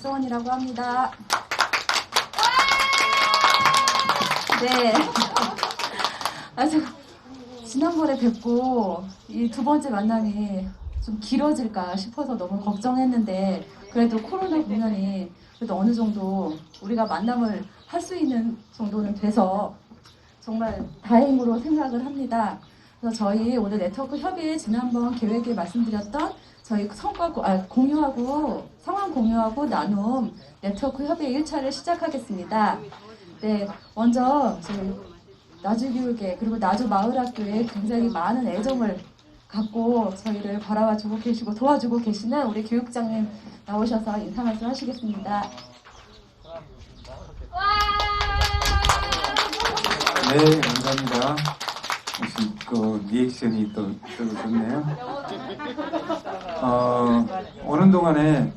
박서원이라고 합니다. 네. 아주 지난번에 뵙고 이 두 번째 만남이 좀 길어질까 싶어서 너무 걱정했는데 그래도 코로나 국면이 그래도 어느 정도 우리가 만남을 할 수 있는 정도는 돼서 정말 다행으로 생각을 합니다. 그래서 저희 오늘 네트워크 협의회 지난번 계획에 말씀드렸던 저희 성과 공유하고 상황 공유하고 나눔 네트워크 협의회 1차를 시작하겠습니다. 네, 먼저 저희 나주교육에 그리고 나주마을학교에 굉장히 많은 애정을 갖고 저희를 바라봐주고 계시고 도와주고 계시는 우리 교육장님 나오셔서 인사 말씀 하시겠습니다. 네, 감사합니다. 혹시 그 리액션이 또 좋네요. 오는 동안에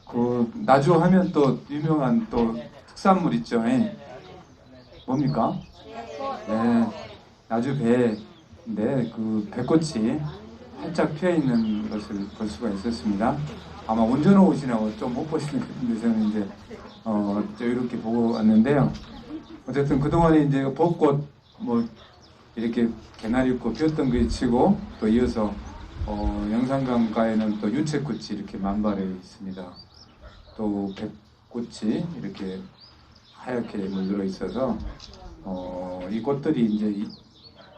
그 나주 하면 또 유명한 또 특산물 있죠. 예. 뭡니까? 네, 나주 배인데 그 배꽃이 활짝 피어 있는 것을 볼 수가 있었습니다. 아마 운전을 오시나고 좀 못 보시는 것 같은데 저는 이제 이렇게 보고 왔는데요. 어쨌든 그동안에 이제 벚꽃 뭐 이렇게 개나리꽃 피었던 게 치고 또 이어서 영산강가에는 또 윤채꽃이 이렇게 만발해 있습니다. 또 백꽃이 이렇게 하얗게 물들어 있어서 이 꽃들이 이제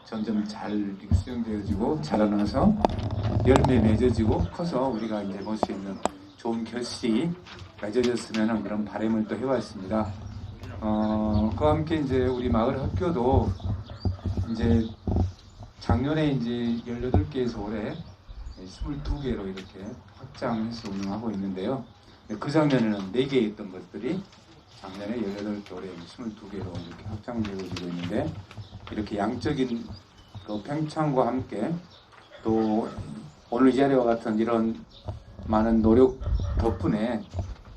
점점 잘 수용되어지고 자라나서 열매 맺어지고 커서 우리가 이제 볼 수 있는 좋은 결실이 맺어졌으면 하는 그런 바람을 또 해왔습니다. 그와 함께 이제 우리 마을 학교도 이제 작년에 이제 18개에서 올해 22개로 이렇게 확장해서 운영하고 있는데요. 그 작년에는 4개 있던 것들이 작년에 18개, 올해 22개로 이렇게 확장되어지고 있는데 이렇게 양적인 그 팽창과 함께 또 오늘 이 자리와 같은 이런 많은 노력 덕분에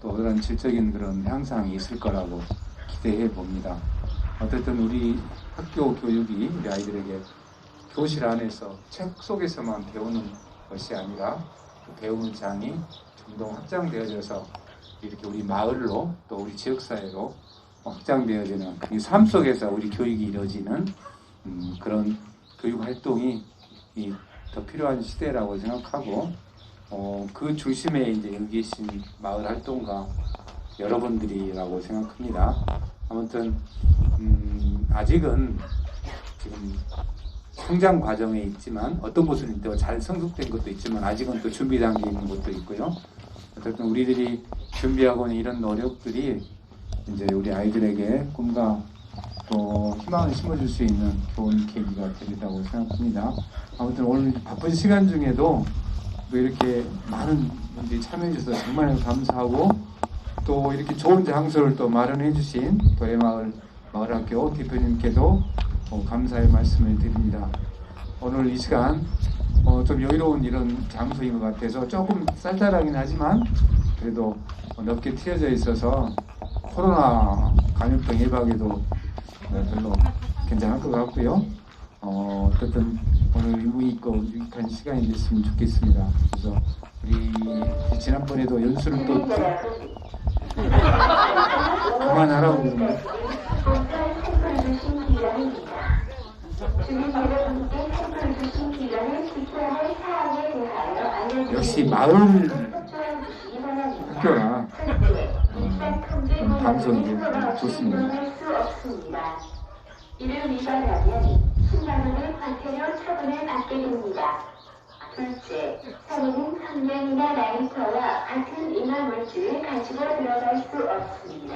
또 그런 질적인 그런 향상이 있을 거라고 기대해 봅니다. 어쨌든 우리 학교 교육이 우리 아이들에게 교실 안에서 책 속에서만 배우는 것이 아니라 그 배우는 장이 좀 더 확장되어져서 이렇게 우리 마을로 또 우리 지역사회로 확장되어지는 이 삶 속에서 우리 교육이 이루어지는 그런 교육 활동이 더 필요한 시대라고 생각하고 그 중심에 이제 여기 계신 마을 활동가 여러분들이라고 생각합니다. 아무튼 아직은 지금 성장 과정에 있지만 어떤 곳은 또 잘 성숙된 것도 있지만 아직은 또 준비 단계에 있는 것도 있고요. 어쨌든 우리들이 준비하고 있는 이런 노력들이 이제 우리 아이들에게 꿈과 또 희망을 심어줄 수 있는 좋은 계기가 되리라고 생각합니다. 아무튼 오늘 바쁜 시간 중에도 또 이렇게 많은 분들이 참여해 주셔서 정말 감사하고 또 이렇게 좋은 장소를 또 마련해 주신 도래마을 마을학교 대표님께도 감사의 말씀을 드립니다. 오늘 이 시간 좀 여유로운 이런 장소인 것 같아서 조금 쌀쌀하긴 하지만 그래도 넓게 트여져 있어서 코로나 감염병 예방에도 별로 괜찮을 것 같고요. 어쨌든 오늘 의미 있고 유익한 시간이 됐으면 좋겠습니다. 그래서 우리 지난번에도 연수를 또 그만하라고 그러네. 역시 마을 학교나 방송이 좋습니다. 이를 위반하면 10만 원의 과태료 처분을 받게 됩니다. 둘째, 사례는 성냥이나 라이터와 같은 인화물질을 가지고 들어갈 수 없습니다.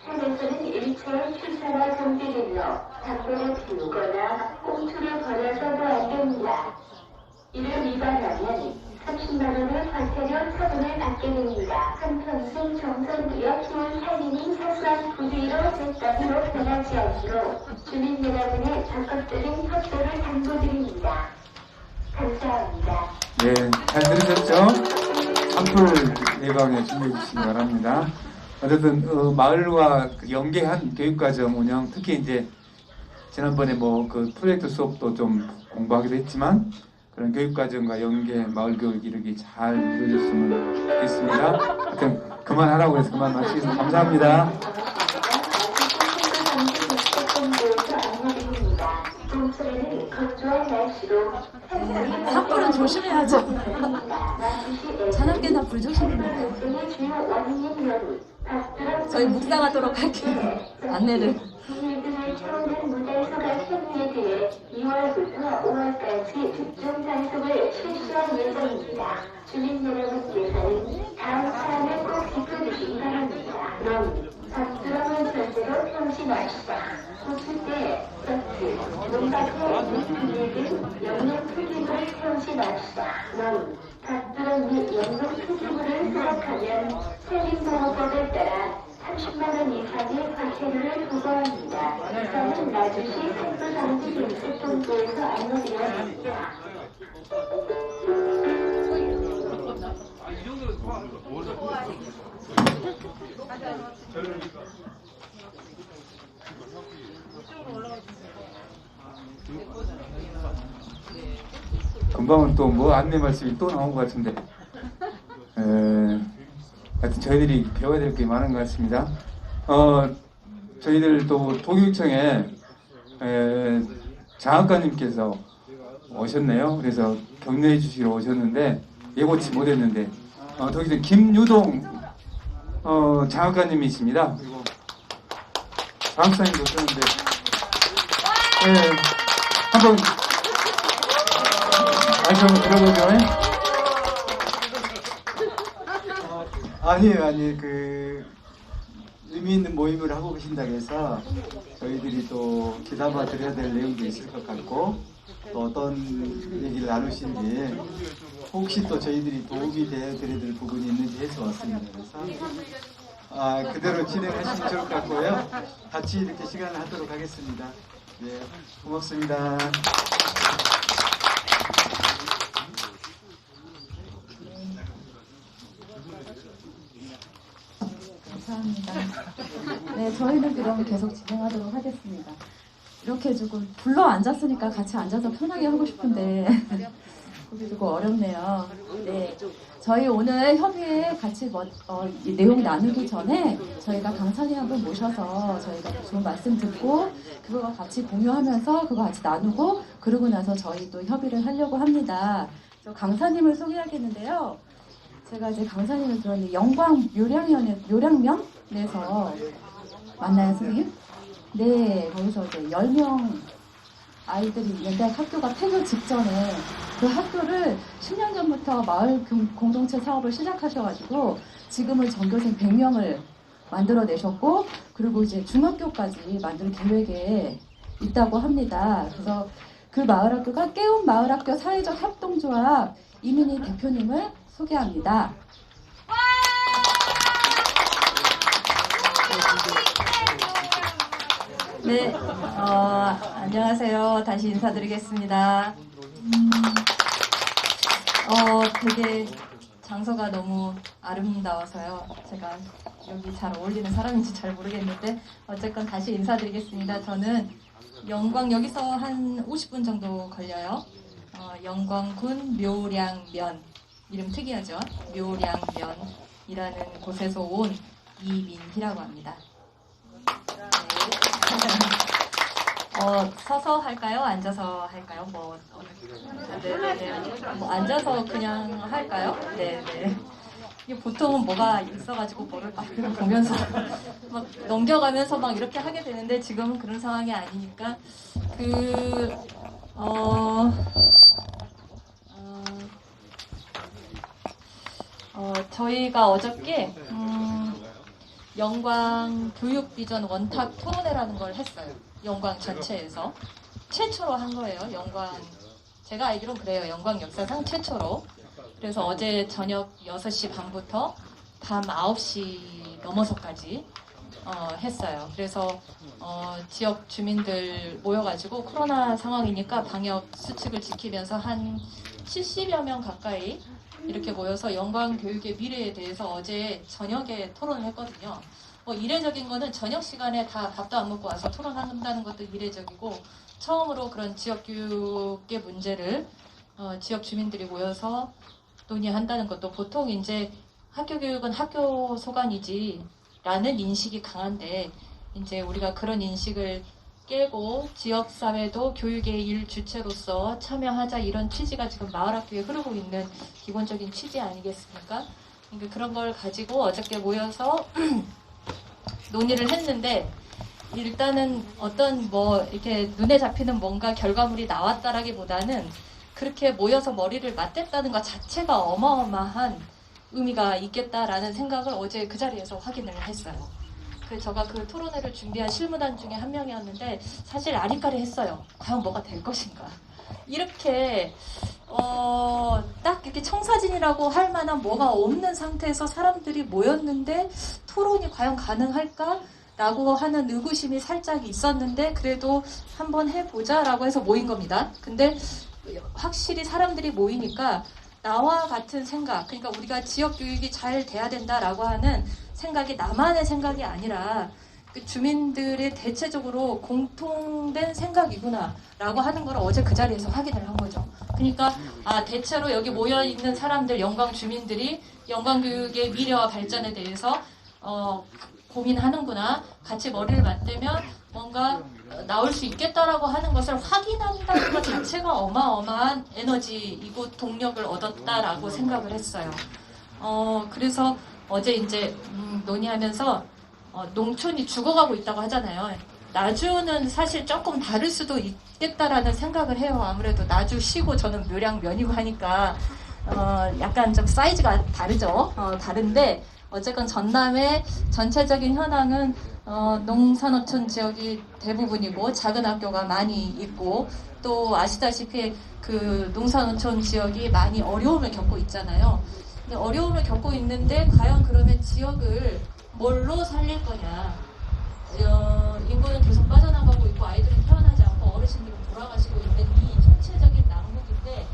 산에서는 일체의 휴사가 금지되며 담배를 피우거나 꽁초를 버려서도 안 됩니다. 이를 위반하면 30만 원의 과태료 처분을 받게 됩니다. 한평생 정성 들여 키운 산림이 사소한 부주의로 죗더미로 변하지 않도록 주민 여러분의 적극적인 협조를 당부드립니다. 감사합니다. 네, 잘 들으셨죠? 산불 예방에 준비해 주시기 바랍니다. 어쨌든 마을과 연계한 교육과정 운영, 특히 이제 지난번에 뭐 그 프로젝트 수업도 좀 공부하기도 했지만 그런 교육과정과 연계 마을 교육 이렇게 잘 이루어졌으면 좋겠습니다. 하여튼 그만하라고 해서 그만 마치겠습니다. 감사합니다. 산불은 조심해야죠. 자나깨나 불조심입니다. 저희 묵상하도록 할게요. 안내를. 주민들을 채우는 무달서가 생리에 대해 2월부터 5월까지 집중 단속을 실시할 예정입니다. 주민 여러분께서는 다음 사항을 꼭 지켜주시기 바랍니다. 그럼 적스러운 절대로 태우지 마시다. 웃을 때 셔츠, 눈밖에 물 등 영양 투기물을 태우지 마시다. 그럼 적스러운 영양 투기물을 수락하면 산림보호법에 따라 30만원 이상의 과태료를 부과합니다. 이상은 나주시 산불방지警察본부에서 안내드렸습니다. 금방은 또 뭐 안내 말씀이 또 나온 것 같은데 하여튼 저희들이 배워야 될 게 많은 것 같습니다. 저희들 또 도교육청에 장학관님께서 오셨네요. 그래서 격려해 주시러 오셨는데 예고치 못했는데 거기서 김유동 장학관님이십니다. 그리고 장학사님도 오셨는데 한번 다시 한번 들어보죠. 아니에요. 의미 있는 모임을 하고 계신다고 해서 저희들이 또 귀담아 드려야 될 내용도 있을 것 같고 또 어떤 얘기를 나누신지 혹시 또 저희들이 도움이 되어 드려야 될 부분이 있는지 해서 왔습니다. 그래서 그대로 진행하시면 좋을 것 같고요. 같이 이렇게 시간을 하도록 하겠습니다. 예, 고맙습니다. 감사합니다. 네, 저희는 그럼 계속 진행하도록 하겠습니다. 이렇게 조금 불러 앉았으니까 같이 앉아서 편하게 하고 싶은데 그게 조금 어렵네요. 네, 저희 오늘 협의회 같이 이 내용 나누기 전에 저희가 강사님 한 분 모셔서 저희가 좋은 말씀 듣고 그거 같이 공유하면서 그거 같이 나누고 그러고 나서 저희 또 협의를 하려고 합니다. 저 강사님을 소개하겠는데요. 제가 이제 강사님을 들었는데 영광 요량면에서 만나요, 선생님? 네, 거기서 이제 10명 아이들이 있는데 학교가 폐교 직전에 그 학교를 10년 전부터 마을 공동체 사업을 시작하셔가지고 지금은 전교생 100명을 만들어내셨고 그리고 이제 중학교까지 만들 계획에 있다고 합니다. 그래서 그 마을학교가 깨운 마을학교 사회적 협동조합 이민희 대표님을 소개합니다. 네, 안녕하세요. 다시 인사드리겠습니다. 되게 장소가 너무 아름다워서요. 제가 여기 잘 어울리는 사람인지 잘 모르겠는데 어쨌건 다시 인사드리겠습니다. 저는 여기서 한 50분 정도 걸려요. 영광군 묘량면, 이름 특이하죠? 묘량면이라는 곳에서 온 이민희라고 합니다. 서서 할까요? 앉아서 할까요? 뭐 앉아서 그냥 할까요? 네네. 이게 보통은 뭐가 있어가지고 뭐를 막 보면서 막 넘겨가면서 막 이렇게 하게 되는데 지금은 그런 상황이 아니니까 저희가 어저께 영광 교육비전 원탁 토론회라는 걸 했어요. 영광 전체에서 최초로 한 거예요. 제가 알기로는 그래요. 영광 역사상 최초로. 그래서 어제 저녁 6시 반부터 밤 9시 넘어서까지 했어요. 그래서 지역 주민들 모여가지고 코로나 상황이니까 방역 수칙을 지키면서 한 70여 명 가까이 이렇게 모여서 영광 교육의 미래에 대해서 어제 저녁에 토론을 했거든요. 이례적인 거는 저녁 시간에 다 밥도 안 먹고 와서 토론한다는 것도 이례적이고 처음으로 그런 지역 교육의 문제를 지역 주민들이 모여서 논의한다는 것도 보통 이제 학교 교육은 학교 소관이지라는 인식이 강한데 이제 우리가 그런 인식을 깨고 지역사회도 교육의 일 주체로서 참여하자 이런 취지가 지금 마을학교에 흐르고 있는 기본적인 취지 아니겠습니까? 그러니까 그런 걸 가지고 어저께 모여서 논의를 했는데 일단은 어떤 뭐 이렇게 눈에 잡히는 뭔가 결과물이 나왔다라기보다는 그렇게 모여서 머리를 맞댔다는 것 자체가 어마어마한 의미가 있겠다라는 생각을 어제 그 자리에서 확인을 했어요. 제가 그 토론회를 준비한 실무단 중에 한 명이었는데 사실 아리까리했어요. 과연 뭐가 될 것인가. 이렇게 딱 이렇게 청사진이라고 할 만한 뭐가 없는 상태에서 사람들이 모였는데 토론이 과연 가능할까? 라고 하는 의구심이 살짝 있었는데 그래도 한번 해보자라고 해서 모인 겁니다. 근데 확실히 사람들이 모이니까 나와 같은 생각, 그러니까 우리가 지역 교육이 잘 돼야 된다라고 하는 생각이 나만의 생각이 아니라 그 주민들의 대체적으로 공통된 생각이구나 라고 하는 걸 어제 그 자리에서 확인을 한 거죠. 그러니까 대체로 여기 모여있는 사람들, 영광 주민들이 영광교육의 미래와 발전에 대해서 고민하는구나, 같이 머리를 맞대면 뭔가 나올 수 있겠다라고 하는 것을 확인한다는 것 자체가 어마어마한 에너지이고 동력을 얻었다라고 생각을 했어요. 그래서 어제 이제 논의하면서 농촌이 죽어가고 있다고 하잖아요. 나주는 사실 조금 다를 수도 있겠다라는 생각을 해요. 아무래도 나주시고 저는 묘량면이고 하니까 약간 좀 사이즈가 다르죠. 다른데 어쨌건 전남의 전체적인 현황은 농산어촌 지역이 대부분이고 작은 학교가 많이 있고 또 아시다시피 그 농산어촌 지역이 많이 어려움을 겪고 있잖아요. 근데 어려움을 겪고 있는데 과연 그러면 지역을 뭘로 살릴 거냐. 인구는 계속 빠져나가고 있고 아이들은 태어나지 않고 어르신들은 돌아가시고 있는 이 총체적인 난국인데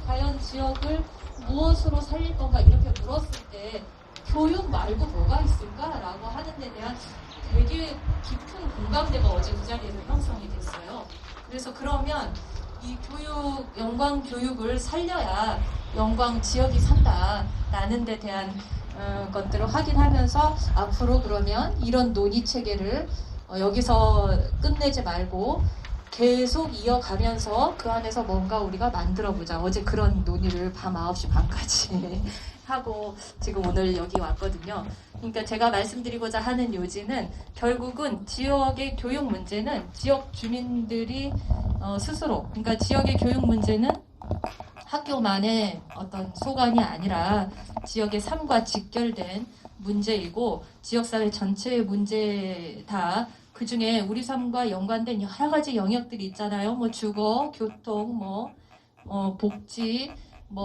과연 지역을 무엇으로 살릴 건가 이렇게 물었을 때 교육 말고 뭐가 있을까라고 하는 데 대한 되게 깊은 공감대가 어제 그 자리에서 형성이 됐어요. 그래서 그러면 이 교육, 영광 교육을 살려야 영광 지역이 산다라는 데 대한 것들을 확인하면서 앞으로 그러면 이런 논의 체계를 여기서 끝내지 말고 계속 이어가면서 그 안에서 뭔가 우리가 만들어보자. 어제 그런 논의를 밤 9시 반까지 하고 지금 오늘 여기 왔거든요. 그러니까 제가 말씀드리고자 하는 요지는 결국은 지역의 교육 문제는 지역 주민들이 스스로, 그러니까 지역의 교육 문제는 학교만의 어떤 소관이 아니라 지역의 삶과 직결된 문제이고 지역사회 전체의 문제다. 그 중에 우리 삶과 연관된 여러 가지 영역들이 있잖아요. 뭐 주거, 교통, 복지,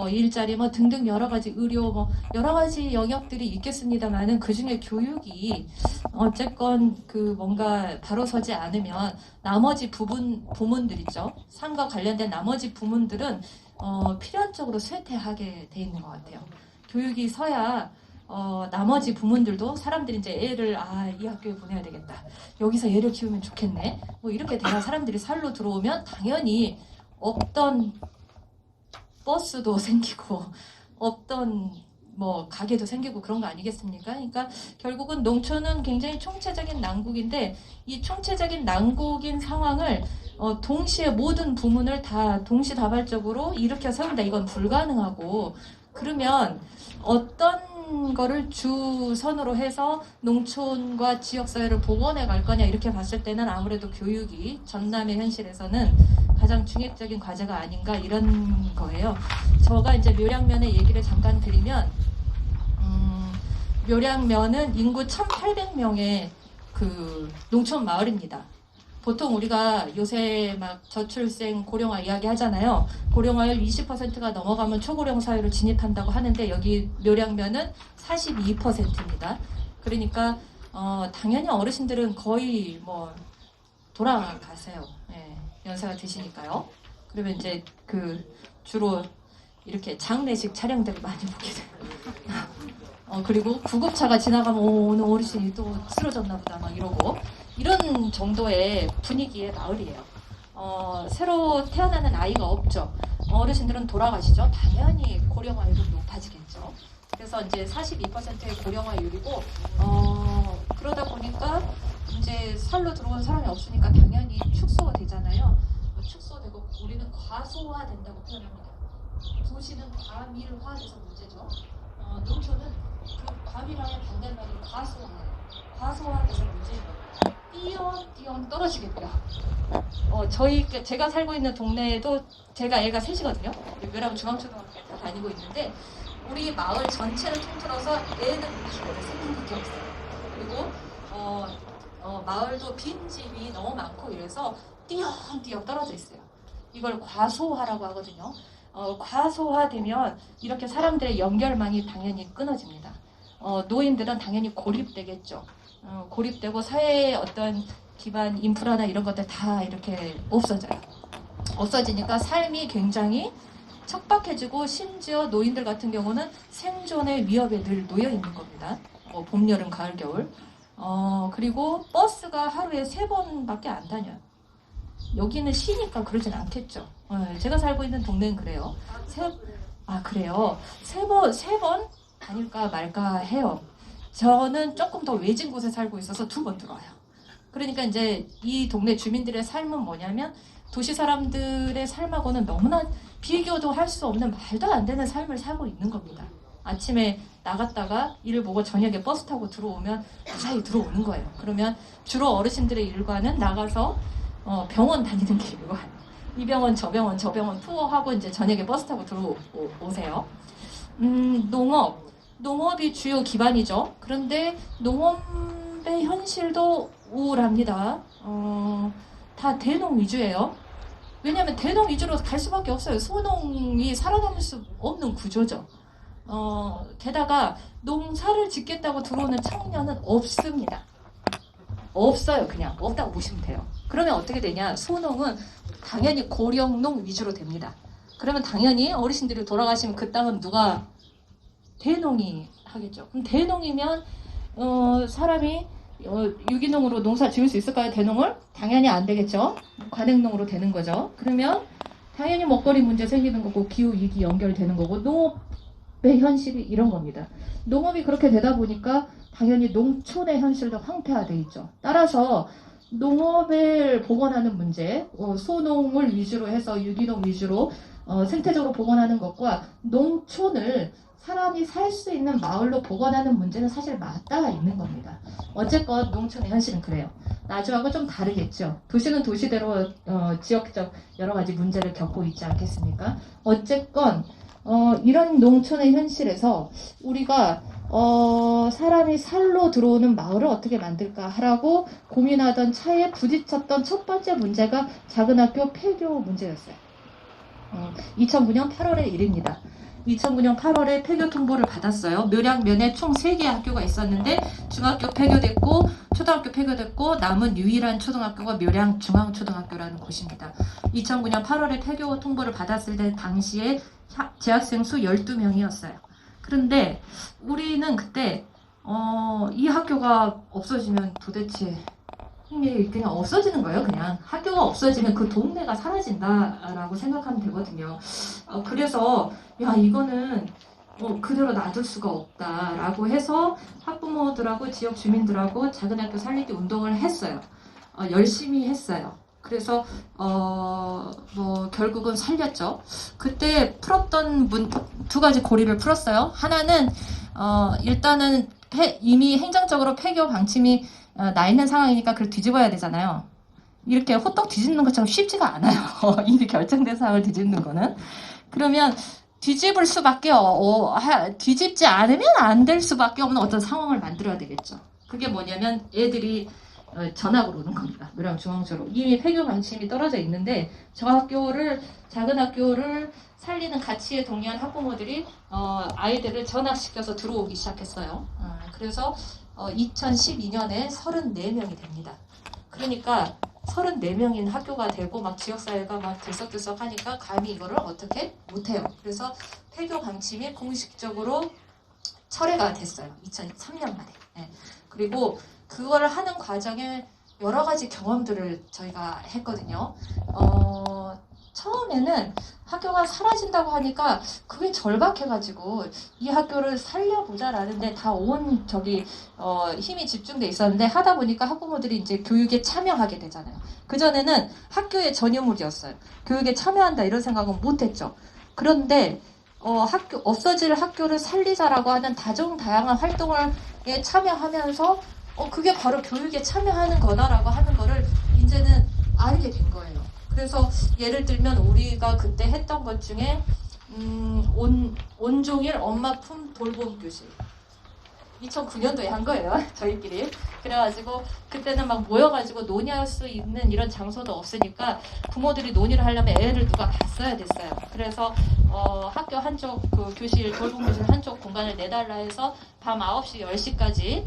일자리, 등등 여러 가지 의료, 여러 가지 영역들이 있겠습니다만은 그 중에 교육이 어쨌건 뭔가 바로 서지 않으면 나머지 부문들 있죠. 삶과 관련된 나머지 부문들은 필연적으로 쇠퇴하게 돼 있는 것 같아요. 교육이 서야 나머지 부문들도 사람들이 이제 애를 이 학교에 보내야 되겠다. 여기서 얘를 키우면 좋겠네. 이렇게 돼야 사람들이 살로 들어오면 당연히 없던 버스도 생기고 없던 가게도 생기고 그런 거 아니겠습니까? 그러니까 결국은 농촌은 굉장히 총체적인 난국인데 이 총체적인 난국인 상황을 동시에 모든 부문을 다 동시다발적으로 일으켜 세운다. 이건 불가능하고 그러면 어떤 거를 주선으로 해서 농촌과 지역사회를 복원해 갈 거냐 이렇게 봤을 때는 아무래도 교육이 전남의 현실에서는 가장 중요적인 과제가 아닌가 이런 거예요. 제가 이제 묘량면의 얘기를 잠깐 드리면 묘량면은 인구 1,800명의 농촌 마을입니다. 보통 우리가 요새 저출생 고령화 이야기 하잖아요. 고령화율 20%가 넘어가면 초고령 사회로 진입한다고 하는데 여기 묘량면은 42%입니다. 그러니까 당연히 어르신들은 거의 돌아가세요. 네, 연세가 드시니까요. 그러면 이제 주로 이렇게 장례식 차량들을 많이 보게 돼요. 그리고 구급차가 지나가면 오늘 어르신이 또 쓰러졌나 보다 이러고 이런 정도의 분위기의 마을이에요. 새로 태어나는 아이가 없죠. 어르신들은 돌아가시죠. 당연히 고령화율은 높아지겠죠. 그래서 이제 42%의 고령화율이고 그러다 보니까 이제 살로 들어온 사람이 없으니까 당연히 축소가 되잖아요. 축소되고 우리는 과소화된다고 표현합니다. 도시는 과밀화돼서 문제죠. 농촌은 그 과밀화의 반대말이 과소화예요. 과소화돼서 문제인 거예요. 띄엄띄엄 떨어지겠고요. 제가 살고 있는 동네에도 제가 애가 셋이거든요. 묘랑 중앙초등학교에 다 다니고 있는데 우리 마을 전체를 통틀어서 애는 그렇게 생긴 게 없어요. 그리고 마을도 빈집이 너무 많고 이래서 띄엄띄엄 떨어져 있어요. 이걸 과소화라고 하거든요. 과소화되면 이렇게 사람들의 연결망이 당연히 끊어집니다. 노인들은 당연히 고립되겠죠. 고립되고 사회의 어떤 기반 인프라나 이런 것들 다 이렇게 없어져요. 없어지니까 삶이 굉장히 척박해지고 심지어 노인들 같은 경우는 생존의 위협에 늘 놓여 있는 겁니다. 봄, 여름, 가을, 겨울. 그리고 버스가 하루에 3번밖에 안 다녀요. 여기는 시니까 그러진 않겠죠. 제가 살고 있는 동네는 그래요. 그래요. 세 번 다닐까 말까 해요. 저는 조금 더 외진 곳에 살고 있어서 2번 들어와요. 그러니까 이제 이 동네 주민들의 삶은 뭐냐면 도시 사람들의 삶하고는 너무나 비교도 할 수 없는 말도 안 되는 삶을 살고 있는 겁니다. 아침에 나갔다가 일을 보고 저녁에 버스 타고 들어오면 무사히 들어오는 거예요. 그러면 주로 어르신들의 일과는 나가서 병원 다니는 게 일과. 이 병원 저 병원 투어하고 이제 저녁에 버스 타고 들어오세요. 농업이 주요 기반이죠. 그런데 농업의 현실도 우울합니다. 다 대농 위주예요. 왜냐하면 대농 위주로 갈 수밖에 없어요. 소농이 살아남을 수 없는 구조죠. 게다가 농사를 짓겠다고 들어오는 청년은 없습니다. 없어요. 그냥 없다고 보시면 돼요. 그러면 어떻게 되냐? 소농은 당연히 고령농 위주로 됩니다. 그러면 당연히 어르신들이 돌아가시면 그 땅은 누가? 대농이 하겠죠. 그럼 대농이면 사람이 유기농으로 농사 지을 수 있을까요? 대농을? 당연히 안 되겠죠. 관행농으로 되는 거죠. 그러면 당연히 먹거리 문제 생기는 거고 기후위기 연결되는 거고 농업의 현실이 이런 겁니다. 농업이 그렇게 되다 보니까 당연히 농촌의 현실도 황폐화되어 있죠. 따라서 농업을 복원하는 문제, 소농을 위주로 해서 유기농 위주로 생태적으로 복원하는 것과 농촌을 사람이 살 수 있는 마을로 복원하는 문제는 사실 맞닿아 있는 겁니다. 어쨌건 농촌의 현실은 그래요. 나주하고 좀 다르겠죠. 도시는 도시대로 지역적 여러 가지 문제를 겪고 있지 않겠습니까? 어쨌건 이런 농촌의 현실에서 우리가 사람이 살로 들어오는 마을을 어떻게 만들까 하라고 고민하던 차에 부딪혔던 첫 번째 문제가 작은 학교 폐교 문제였어요. 2009년 8월의 일입니다. 2009년 8월에 폐교 통보를 받았어요. 묘량면에 총 3개의 학교가 있었는데 중학교 폐교됐고 초등학교 폐교됐고 남은 유일한 초등학교가 묘량 중앙초등학교라는 곳입니다. 2009년 8월에 폐교 통보를 받았을 때 당시에 재학생 수 12명이었어요. 그런데 우리는 그때 이 학교가 없어지면 도대체 이게 그냥 없어지는 거예요. 그냥 학교가 없어지면 그 동네가 사라진다라고 생각하면 되거든요. 그래서 야 이거는 그대로 놔둘 수가 없다라고 해서 학부모들하고 지역 주민들하고 작은 학교 살리기 운동을 했어요. 열심히 했어요. 그래서 결국은 살렸죠. 그때 풀었던 2가지 고리를 풀었어요. 하나는 일단은 이미 행정적으로 폐교 방침이 나 있는 상황이니까 그걸 뒤집어야 되잖아요. 이렇게 호떡 뒤집는 것처럼 쉽지가 않아요. 이미 결정된 사항을 뒤집는 거는. 그러면 뒤집을 수밖에 뒤집지 않으면 안 될 수밖에 없는 어떤 상황을 만들어야 되겠죠. 그게 뭐냐면 애들이 전학으로 오는 겁니다. 묘량 중앙초로. 이미 폐교 방침이 떨어져 있는데 작은 학교를 살리는 가치에 동의한 학부모들이 아이들을 전학시켜서 들어오기 시작했어요. 그래서 2012년에 34명이 됩니다. 그러니까 34명인 학교가 되고 막 지역사회가 막 들썩들썩 하니까 감히 이거를 어떻게 못해요. 그래서 폐교 방침이 공식적으로 철회가 됐어요. 2003년 만에. 그리고 그거를 하는 과정에 여러 가지 경험들을 저희가 했거든요. 처음에는 학교가 사라진다고 하니까 그게 절박해가지고 이 학교를 살려보자라는데 다 온 힘이 집중돼 있었는데 하다 보니까 학부모들이 이제 교육에 참여하게 되잖아요. 그전에는 학교의 전유물이었어요. 교육에 참여한다 이런 생각은 못했죠. 그런데 없어질 학교를 살리자라고 하는 다양한 활동에 참여하면서 그게 바로 교육에 참여하는 거다라고 하는 거를 이제는 알게 된 거예요. 그래서 예를 들면 우리가 그때 했던 것 중에 온종일 엄마 품 돌봄 교실 2009년도에 한 거예요. 저희끼리. 그래가지고 그때는 막 모여가지고 논의할 수 있는 이런 장소도 없으니까 부모들이 논의를 하려면 애를 누가 봤어야 됐어요. 그래서 학교 한쪽 그 교실 돌봄 교실 한쪽 공간을 내달라 해서 밤 9시 10시까지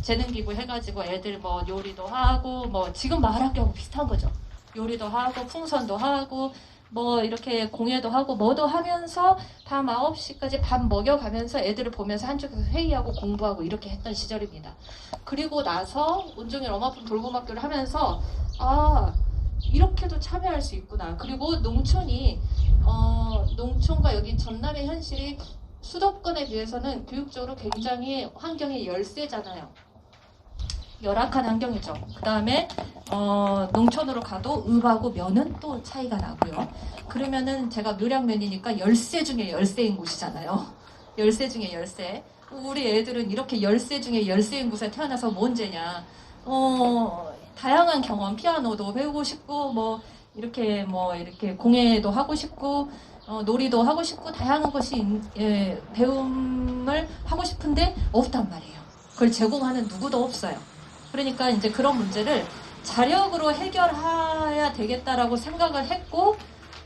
재능기구 해가지고 애들 뭐 요리도 하고 뭐 지금 마을학교하고 비슷한 거죠. 요리도 하고 풍선도 하고 뭐 이렇게 공예도 하고 뭐도 하면서 밤 9시까지 밥 먹여가면서 애들을 보면서 한쪽에서 회의하고 공부하고 이렇게 했던 시절입니다. 그리고 나서 온종일 엄마품 돌봄학교를 하면서 이렇게도 참여할 수 있구나. 그리고 농촌과 여기 전남의 현실이 수도권에 비해서는 교육적으로 굉장히 환경이 열세잖아요. 열악한 환경이죠. 그 다음에 농촌으로 가도 읍하고 면은 또 차이가 나고요. 그러면은 제가 묘량면이니까 10세 중에 10세인 곳이잖아요. 10세 중에 10세. 우리 애들은 이렇게 10세 중에 10세인 곳에 태어나서 뭔 죄냐. 다양한 경험, 피아노도 배우고 싶고 이렇게 공예도 하고 싶고 놀이도 하고 싶고 다양한 것이 배움을 하고 싶은데 없단 말이에요. 그걸 제공하는 누구도 없어요. 그러니까 이제 그런 문제를 자력으로 해결해야 되겠다라고 생각을 했고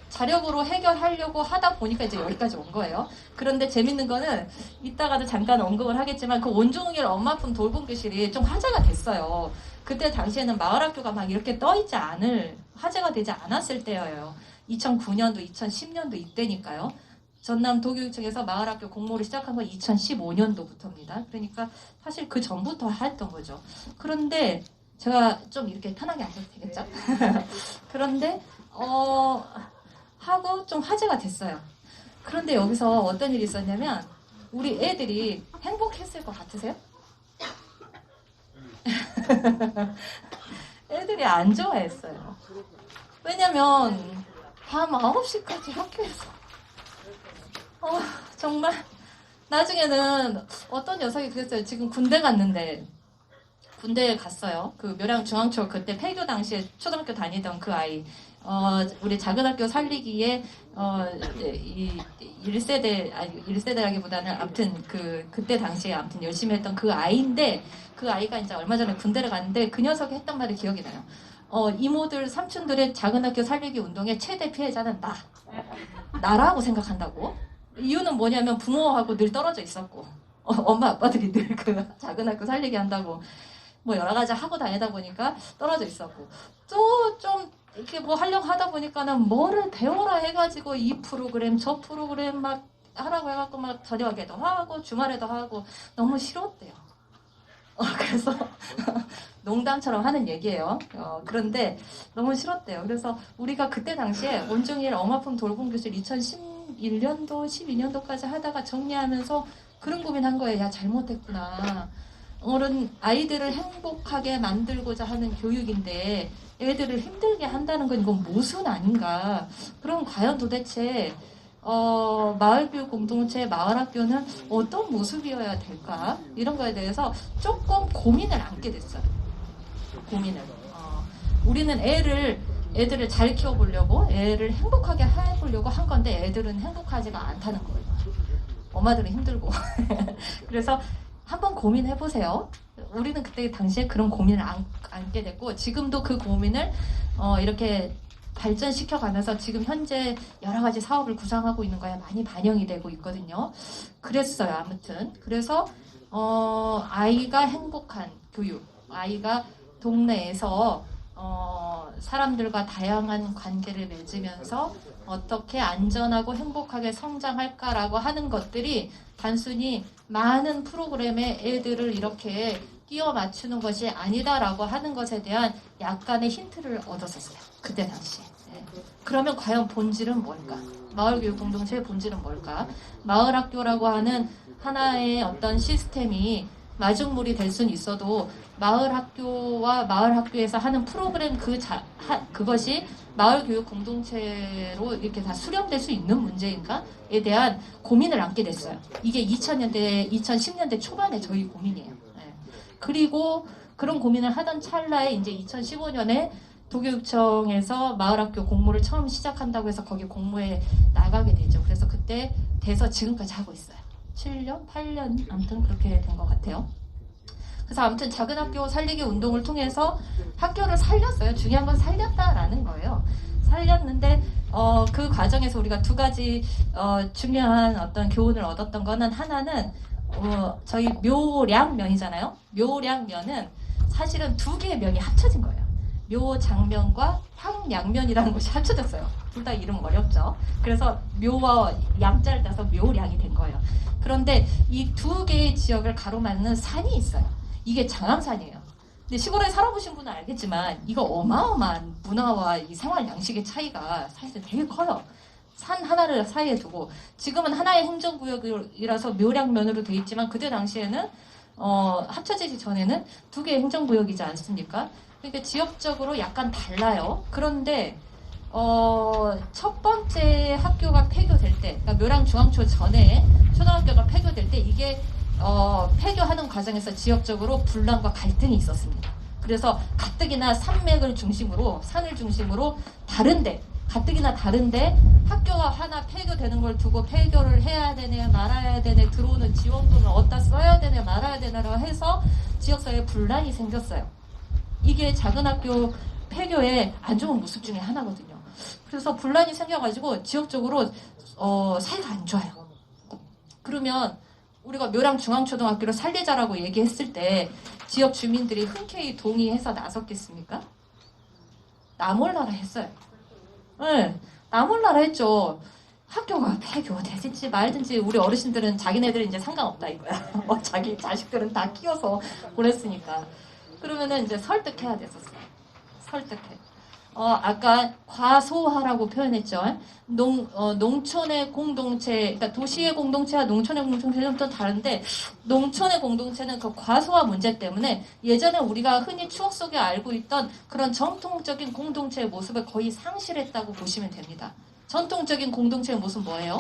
자력으로 해결하려고 하다 보니까 이제 여기까지 온 거예요. 그런데 재밌는 거는 이따가도 잠깐 언급을 하겠지만 그 온종일 엄마품 돌봄 교실이 좀 화제가 됐어요. 그때 당시에는 마을학교가 막 이렇게 떠있지 않을 화제가 되지 않았을 때예요. 2009년도, 2010년도 이때니까요. 전남 도교육청에서 마을학교 공모를 시작한 건 2015년도부터입니다. 그러니까 사실 그 전부터 했던 거죠. 그런데 제가 좀 이렇게 편하게 앉아도 되겠죠? 그런데 하고 좀 화제가 됐어요. 그런데 여기서 어떤 일이 있었냐면 우리 애들이 행복했을 것 같으세요? 애들이 안 좋아했어요. 왜냐면 밤 9시까지 학교에서 정말 나중에는 어떤 녀석이 그랬어요. 지금 군대 갔는데 군대에 갔어요. 그 묘량중앙초 그때 폐교 당시에 초등학교 다니던 그 아이 우리 작은 학교 살리기에 이 1세대라기보다는 아무튼 그때 당시에 아무튼 열심히 했던 그 아이인데 그 아이가 이제 얼마 전에 군대를 갔는데 그 녀석이 했던 말이 기억이 나요. 이모들 삼촌들의 작은 학교 살리기 운동의 최대 피해자는 나라고 생각한다고. 이유는 뭐냐면 부모하고 늘 떨어져 있었고 엄마 아빠들이 늘 그 작은 학교 살리기 한다고 뭐 여러 가지 하고 다니다 보니까 떨어져 있었고 또 좀 이렇게 뭐 하려고 하다 보니까는 뭐를 배워라 해가지고 이 프로그램 저 프로그램 막 하라고 해갖고 막 저녁에도 하고 주말에도 하고 너무 싫었대요. 그래서 농담처럼 하는 얘기예요. 그런데 너무 싫었대요. 그래서 우리가 그때 당시에 온종일 엄마품 돌봄 교실 2011년도 12년도까지 하다가 정리하면서 그런 고민한 거예요. 야 잘못했구나. 아이들을 행복하게 만들고자 하는 교육인데 애들을 힘들게 한다는 건 이건 모순 아닌가. 그럼 과연 도대체 마을교육 공동체, 마을학교는 어떤 모습이어야 될까? 이런 거에 대해서 조금 고민을 안게 됐어요. 고민을. 우리는 애들을 잘 키워보려고, 애를 행복하게 해보려고 한 건데 애들은 행복하지가 않다는 거예요. 엄마들은 힘들고. 그래서 한번 고민해보세요. 우리는 그때 당시에 그런 고민을 안게 됐고 지금도 그 고민을 이렇게 발전시켜가면서 지금 현재 여러 가지 사업을 구상하고 있는 거에 많이 반영이 되고 있거든요. 그랬어요. 아무튼 그래서 아이가 행복한 교육, 아이가 동네에서 사람들과 다양한 관계를 맺으면서 어떻게 안전하고 행복하게 성장할까라고 하는 것들이 단순히 많은 프로그램에 애들을 이렇게 끼워 맞추는 것이 아니다라고 하는 것에 대한 약간의 힌트를 얻었었어요. 그때 당시에. 예. 그러면 과연 본질은 뭘까? 마을교육 공동체의 본질은 뭘까? 마을학교라고 하는 하나의 어떤 시스템이 마중물이 될 수는 있어도 마을학교와 마을학교에서 하는 프로그램 그것이 마을교육 공동체로 이렇게 다 수렴될 수 있는 문제인가에 대한 고민을 안게 됐어요. 이게 2000년대, 2010년대 초반에 저희 고민이에요. 예. 그리고 그런 고민을 하던 찰나에 이제 2015년에 도교육청에서 마을학교 공모를 처음 시작한다고 해서 거기 공모에 나가게 되죠. 그래서 그때 돼서 지금까지 하고 있어요. 7년, 8년 아무튼 그렇게 된 것 같아요. 그래서 아무튼 작은 학교 살리기 운동을 통해서 학교를 살렸어요. 중요한 건 살렸다라는 거예요. 살렸는데 그 과정에서 우리가 두 가지 중요한 어떤 교훈을 얻었던 거는 하나는 저희 묘량면이잖아요. 묘량면은 사실은 두 개의 면이 합쳐진 거예요. 묘장면과 향량면이라는 것이 합쳐졌어요. 둘 다 이름 어렵죠. 그래서 묘와 양자를 따서 묘량이 된 거예요. 그런데 이 두 개의 지역을 가로막는 산이 있어요. 이게 장암산이에요. 근데 시골에 살아보신 분은 알겠지만 이거 어마어마한 문화와 이 생활 양식의 차이가 사실 되게 커요. 산 하나를 사이에 두고 지금은 하나의 행정구역이라서 묘량면으로 돼 있지만 그때 당시에는 합쳐지기 전에는 두 개의 행정구역이지 않습니까? 그러니까 지역적으로 약간 달라요. 그런데 첫 번째 학교가 폐교될 때, 그러니까 묘랑 중앙초 전에 초등학교가 폐교될 때 이게 폐교하는 과정에서 지역적으로 분란과 갈등이 있었습니다. 그래서 가뜩이나 산맥을 중심으로 산을 중심으로 다른데 가뜩이나 다른데 학교가 하나 폐교되는 걸 두고 폐교를 해야 되네 말아야 되네 들어오는 지원금을 어디다 써야 되네 말아야 되네라고 해서 지역사회에 분란이 생겼어요. 이게 작은 학교 폐교의 안 좋은 모습 중에 하나거든요. 그래서 분란이 생겨가지고 지역적으로 사이가 안 좋아요. 그러면 우리가 묘랑 중앙초등학교를 살리자라고 얘기했을 때 지역 주민들이 흔쾌히 동의해서 나섰겠습니까? 나몰라라 했어요. 네, 나몰라라 했죠. 학교가 폐교되든지 말든지 우리 어르신들은 자기네들은 이제 상관없다 이거야. 자기 자식들은 다 키워서 보냈으니까. 그러면은 이제 설득해야 됐었어요. 설득해. 아까 과소화라고 표현했죠. 농촌의 공동체, 그러니까 도시의 공동체와 농촌의 공동체는 좀 다른데 농촌의 공동체는 그 과소화 문제 때문에 예전에 우리가 흔히 추억 속에 알고 있던 그런 전통적인 공동체의 모습을 거의 상실했다고 보시면 됩니다. 전통적인 공동체의 모습 뭐예요?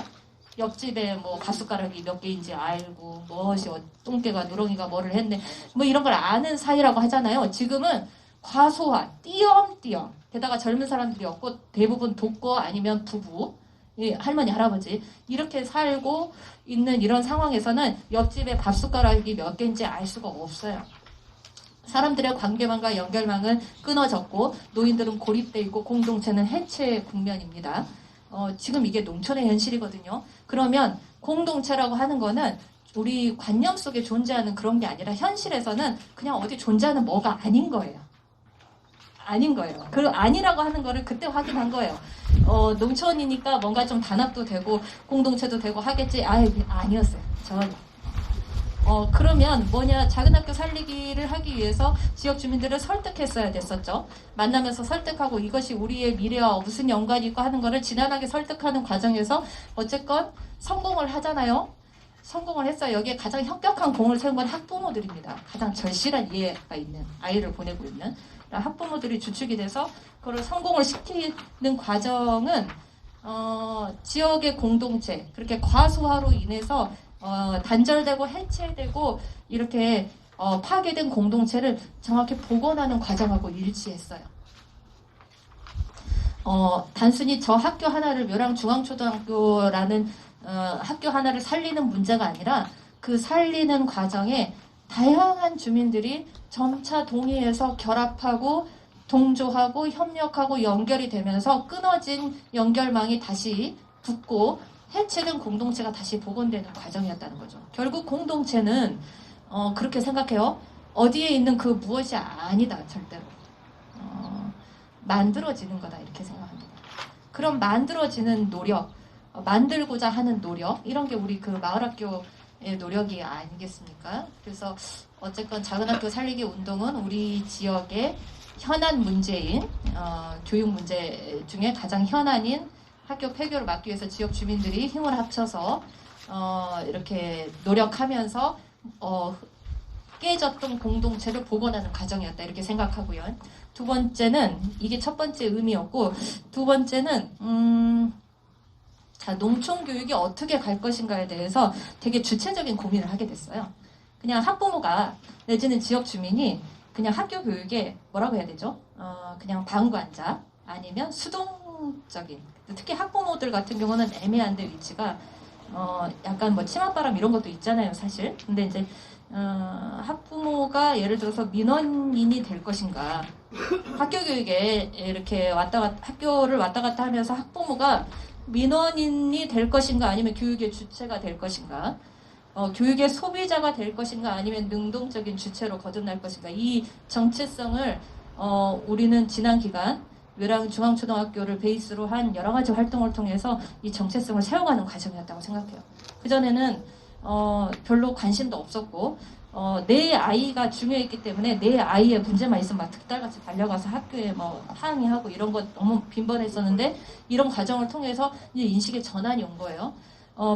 옆집에 뭐 가숟가락이 몇 개인지 알고 무엇이 똥개가 누렁이가 뭐를 했네 뭐 이런 걸 아는 사이라고 하잖아요. 지금은 과소화, 띄엄띄엄 게다가 젊은 사람들이 없고 대부분 독거 아니면 부부 할머니 할아버지 이렇게 살고 있는 이런 상황에서는 옆집에 밥숟가락이 몇 개인지 알 수가 없어요. 사람들의 관계망과 연결망은 끊어졌고 노인들은 고립돼 있고 공동체는 해체 국면입니다. 지금 이게 농촌의 현실이거든요. 그러면 공동체라고 하는 거는 우리 관념 속에 존재하는 그런 게 아니라 현실에서는 그냥 어디 존재하는 뭐가 아닌 거예요. 아닌 거예요. 그 아니라고 하는 거를 그때 확인한 거예요. 농촌이니까 뭔가 좀 단합도 되고 공동체도 되고 하겠지. 아니었어요. 전 그러면 뭐냐 작은 학교 살리기를 하기 위해서 지역 주민들을 설득했어야 됐었죠. 만나면서 설득하고 이것이 우리의 미래와 무슨 연관이 있고 하는 거를 지난하게 설득하는 과정에서 어쨌건 성공을 하잖아요. 성공을 했어요. 여기에 가장 현격한 공을 세운 건 학부모들입니다. 가장 절실한 이해가 있는 아이를 보내고 있는 학부모들이 주축이 돼서 그걸 성공을 시키는 과정은 지역의 공동체 그렇게 과소화로 인해서 단절되고 해체되고 이렇게 파괴된 공동체를 정확히 복원하는 과정하고 일치했어요. 단순히 저 학교 하나를 묘랑 중앙초등학교라는 학교 하나를 살리는 문제가 아니라 그 살리는 과정에 다양한 주민들이 점차 동의해서 결합하고 동조하고 협력하고 연결이 되면서 끊어진 연결망이 다시 붙고 해체된 공동체가 다시 복원되는 과정이었다는 거죠. 결국 공동체는 그렇게 생각해요. 어디에 있는 그 무엇이 아니다 절대로 만들어지는 거다 이렇게 생각합니다. 그럼 만들어지는 노력, 만들고자 하는 노력 이런 게 우리 그 마을학교의 노력이 아니겠습니까? 그래서 어쨌건 작은 학교 살리기 운동은 우리 지역의 현안 문제인 교육 문제 중에 가장 현안인 학교 폐교를 막기 위해서 지역 주민들이 힘을 합쳐서 이렇게 노력하면서 깨졌던 공동체를 복원하는 과정이었다 이렇게 생각하고요. 두 번째는 이게 첫 번째 의미였고 두 번째는 자, 농촌 교육이 어떻게 갈 것인가에 대해서 되게 주체적인 고민을 하게 됐어요. 그냥 학부모가 내지는 지역 주민이 그냥 학교 교육에 뭐라고 해야 되죠? 그냥 방관자 아니면 수동적인 특히 학부모들 같은 경우는 애매한데 위치가 약간 뭐 치맛바람 이런 것도 있잖아요 사실. 근데 이제 학부모가 예를 들어서 민원인이 될 것인가 학교 교육에 이렇게 학교를 왔다 갔다 하면서 학부모가 민원인이 될 것인가 아니면 교육의 주체가 될 것인가 교육의 소비자가 될 것인가 아니면 능동적인 주체로 거듭날 것인가 이 정체성을 우리는 지난 기간 묘랑 중앙초등학교를 베이스로 한 여러 가지 활동을 통해서 이 정체성을 세워가는 과정이었다고 생각해요. 그전에는 별로 관심도 없었고 내 아이가 중요했기 때문에 내 아이의 문제만 있으면 막 득달같이 달려가서 학교에 뭐 항의하고 이런 거 너무 빈번했었는데 이런 과정을 통해서 이제 인식의 전환이 온 거예요.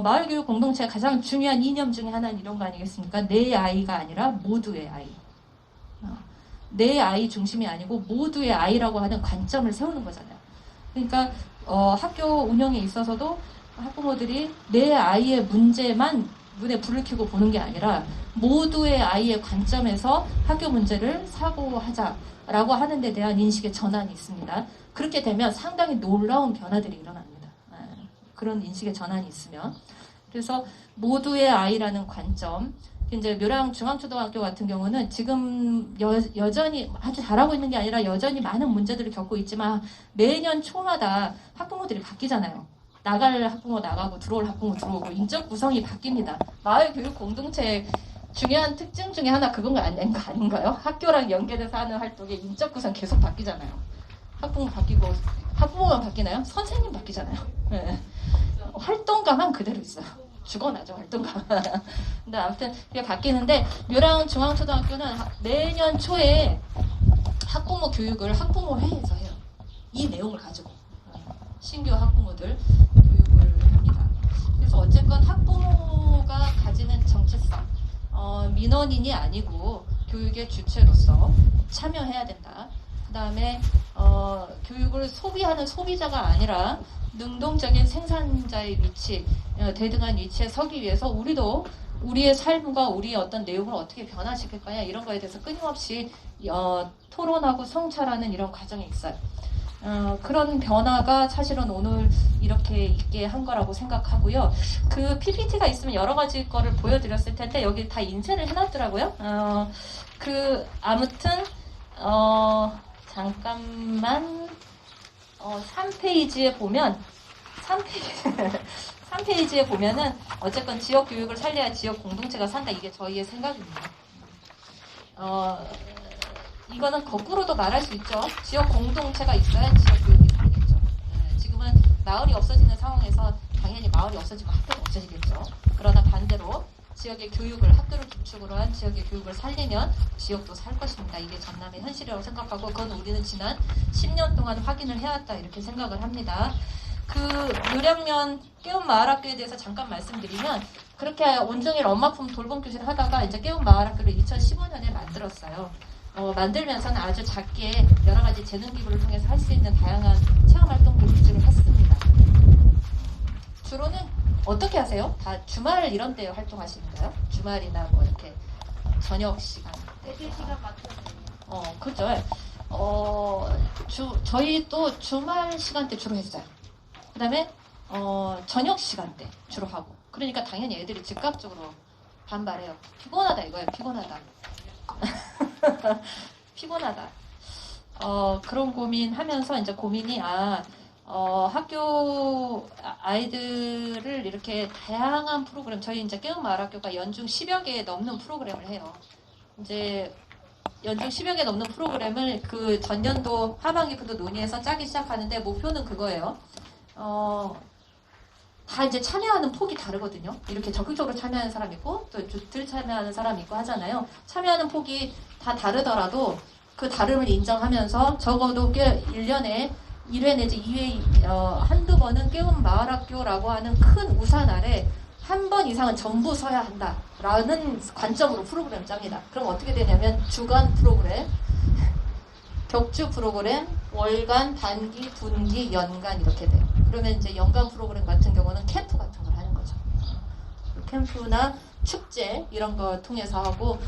마을교육 공동체의 가장 중요한 이념 중에 하나는 이런 거 아니겠습니까? 내 아이가 아니라 모두의 아이. 내 아이 중심이 아니고 모두의 아이라고 하는 관점을 세우는 거잖아요. 그러니까 학교 운영에 있어서도 학부모들이 내 아이의 문제만 눈에 불을 켜고 보는 게 아니라 모두의 아이의 관점에서 학교 문제를 사고하자라고 하는 데 대한 인식의 전환이 있습니다. 그렇게 되면 상당히 놀라운 변화들이 일어납니다. 그런 인식의 전환이 있으면. 그래서 모두의 아이라는 관점, 이제 묘랑 중앙초등학교 같은 경우는 지금 여전히 아주 잘하고 있는 게 아니라 여전히 많은 문제들을 겪고 있지만 매년 초마다 학부모들이 바뀌잖아요. 나갈 학부모 나가고 들어올 학부모 들어오고 인적 구성이 바뀝니다. 마을 교육 공동체의 중요한 특징 중에 하나 그건 거 아닌가요? 학교랑 연계돼서 하는 활동의 인적 구성 계속 바뀌잖아요. 학부모 바뀌고 학부모만 바뀌나요? 선생님 바뀌잖아요. 네. 활동가만 그대로 있어요. 죽어나죠 활동가. 근데 아무튼 그게 바뀌는데 묘랑 중앙초등학교는 매년 초에 학부모 교육을 학부모 회의에서 해요. 이 내용을 가지고 신규 학부모들 교육을 합니다. 그래서 어쨌건 학부모가 가지는 정체성, 민원인이 아니고 교육의 주체로서 참여해야 된다. 그 다음에 교육을 소비하는 소비자가 아니라 능동적인 생산자의 위치, 대등한 위치에 서기 위해서 우리도 우리의 삶과 우리의 어떤 내용을 어떻게 변화시킬 거냐 이런 거에 대해서 끊임없이 토론하고 성찰하는 이런 과정이 있어요. 그런 변화가 사실은 오늘 이렇게 있게 한 거라고 생각하고요. 그 PPT가 있으면 여러 가지 거를 보여드렸을 텐데 여기 다 인쇄를 해놨더라고요. 아무튼 잠깐만 3페이지에 보면 3페이지에 보면은 어쨌건 지역 교육을 살려야 지역 공동체가 산다. 이게 저희의 생각입니다. 이거는 거꾸로도 말할 수 있죠. 지역 공동체가 있어야 지역 교육이 살겠죠. 지금은 마을이 없어지는 상황에서 당연히 마을이 없어지면 학교가 없어지겠죠. 그러나 반대로 지역의 교육을 학교를 기축으로 한 지역의 교육을 살리면 지역도 살 것입니다. 이게 전남의 현실이라고 생각하고 그건 우리는 지난 10년 동안 확인을 해왔다 이렇게 생각을 합니다. 그 요량면 깨운 마을학교에 대해서 잠깐 말씀드리면 그렇게 온종일 엄마품 돌봄 교실을 하다가 이제 깨운 마을학교를 2015년에 만들었어요. 만들면서는 아주 작게 여러 가지 재능 기부를 통해서 할 수 있는 다양한 체험 활동들 위주로 했습니다. 주로는 어떻게 하세요? 다 주말 이런 때 활동하시는가요? 주말이나 뭐 이렇게 저녁 시간 때. 시간 맞춰서. 그죠. 저희 또 주말 시간대 주로 했어요. 그 다음에 저녁 시간대 주로 하고. 그러니까 당연히 애들이 즉각적으로 반발해요. 피곤하다 이거예요. 피곤하다. 피곤하다. 그런 고민하면서 이제 고민이 학교 아이들을 이렇게 다양한 프로그램 저희 이제 깨운 마을학교가 연중 10여 개 넘는 프로그램을 해요. 이제 연중 10여 개 넘는 프로그램을 그 전년도 하반기부터 논의해서 짜기 시작하는데 목표는 그거예요. 다 이제 참여하는 폭이 다르거든요. 이렇게 적극적으로 참여하는 사람 있고 또 덜 참여하는 사람 있고 하잖아요. 참여하는 폭이 다 다르더라도 그 다름을 인정하면서 적어도 1년에 1회 내지 2회 한두 번은 깨운 마을학교라고 하는 큰 우산 아래 한 번 이상은 전부 서야 한다라는 관점으로 프로그램을 짭니다. 그럼 어떻게 되냐면 주간 프로그램, 격주 프로그램, 월간, 단기, 분기, 연간 이렇게 돼요. 그러면 이제 연간 프로그램 같은 경우는 캠프 같은 걸 하는 거죠. 캠프나 축제 이런 거 통해서 하고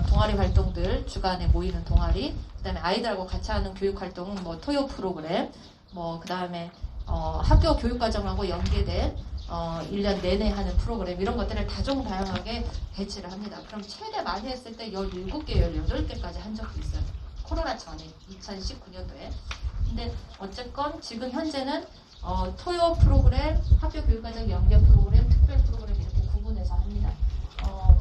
동아리 활동들 주간에 모이는 동아리, 그다음에 아이들하고 같이 하는 교육 활동, 뭐 토요 프로그램, 뭐 그다음에 학교 교육 과정하고 연계된 1년 내내 하는 프로그램 이런 것들을 다종다양하게 배치를 합니다. 그럼 최대 많이 했을 때 17개, 18개까지 한 적도 있어요. 코로나 전에 2019년도에. 근데 어쨌건 지금 현재는 토요 프로그램, 학교 교육과정 연계 프로그램, 특별 프로그램 이렇게 구분해서 합니다.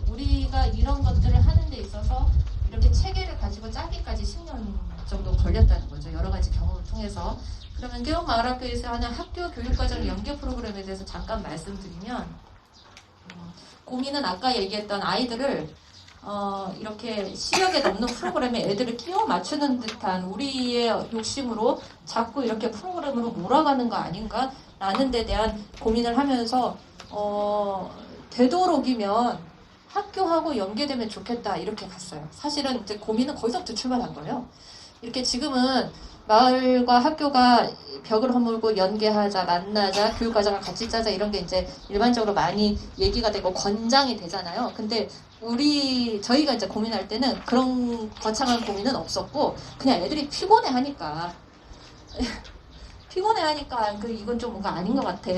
우리가 이런 것들을 하는 데 있어서 이렇게 체계를 가지고 짜기까지 10년 정도 걸렸다는 거죠. 여러 가지 경험을 통해서. 그러면 깨운 마을학교에서 하는 학교 교육과정 연계 프로그램에 대해서 잠깐 말씀드리면, 고민은 아까 얘기했던 아이들을 이렇게 10여 개 넘는 프로그램에 애들을 끼워 맞추는 듯한 우리의 욕심으로 자꾸 이렇게 프로그램으로 몰아가는 거 아닌가 라는 데 대한 고민을 하면서 되도록이면 학교하고 연계되면 좋겠다 이렇게 갔어요. 사실은 이제 고민은 거기서부터 출발한 거예요. 이렇게 지금은 마을과 학교가 벽을 허물고 연계하자, 만나자, 교육과정을 같이 짜자 이런 게 이제 일반적으로 많이 얘기가 되고 권장이 되잖아요. 근데 저희가 이제 고민할 때는 그런 거창한 고민은 없었고 그냥 애들이 피곤해하니까 이건 좀 뭔가 아닌 것 같아.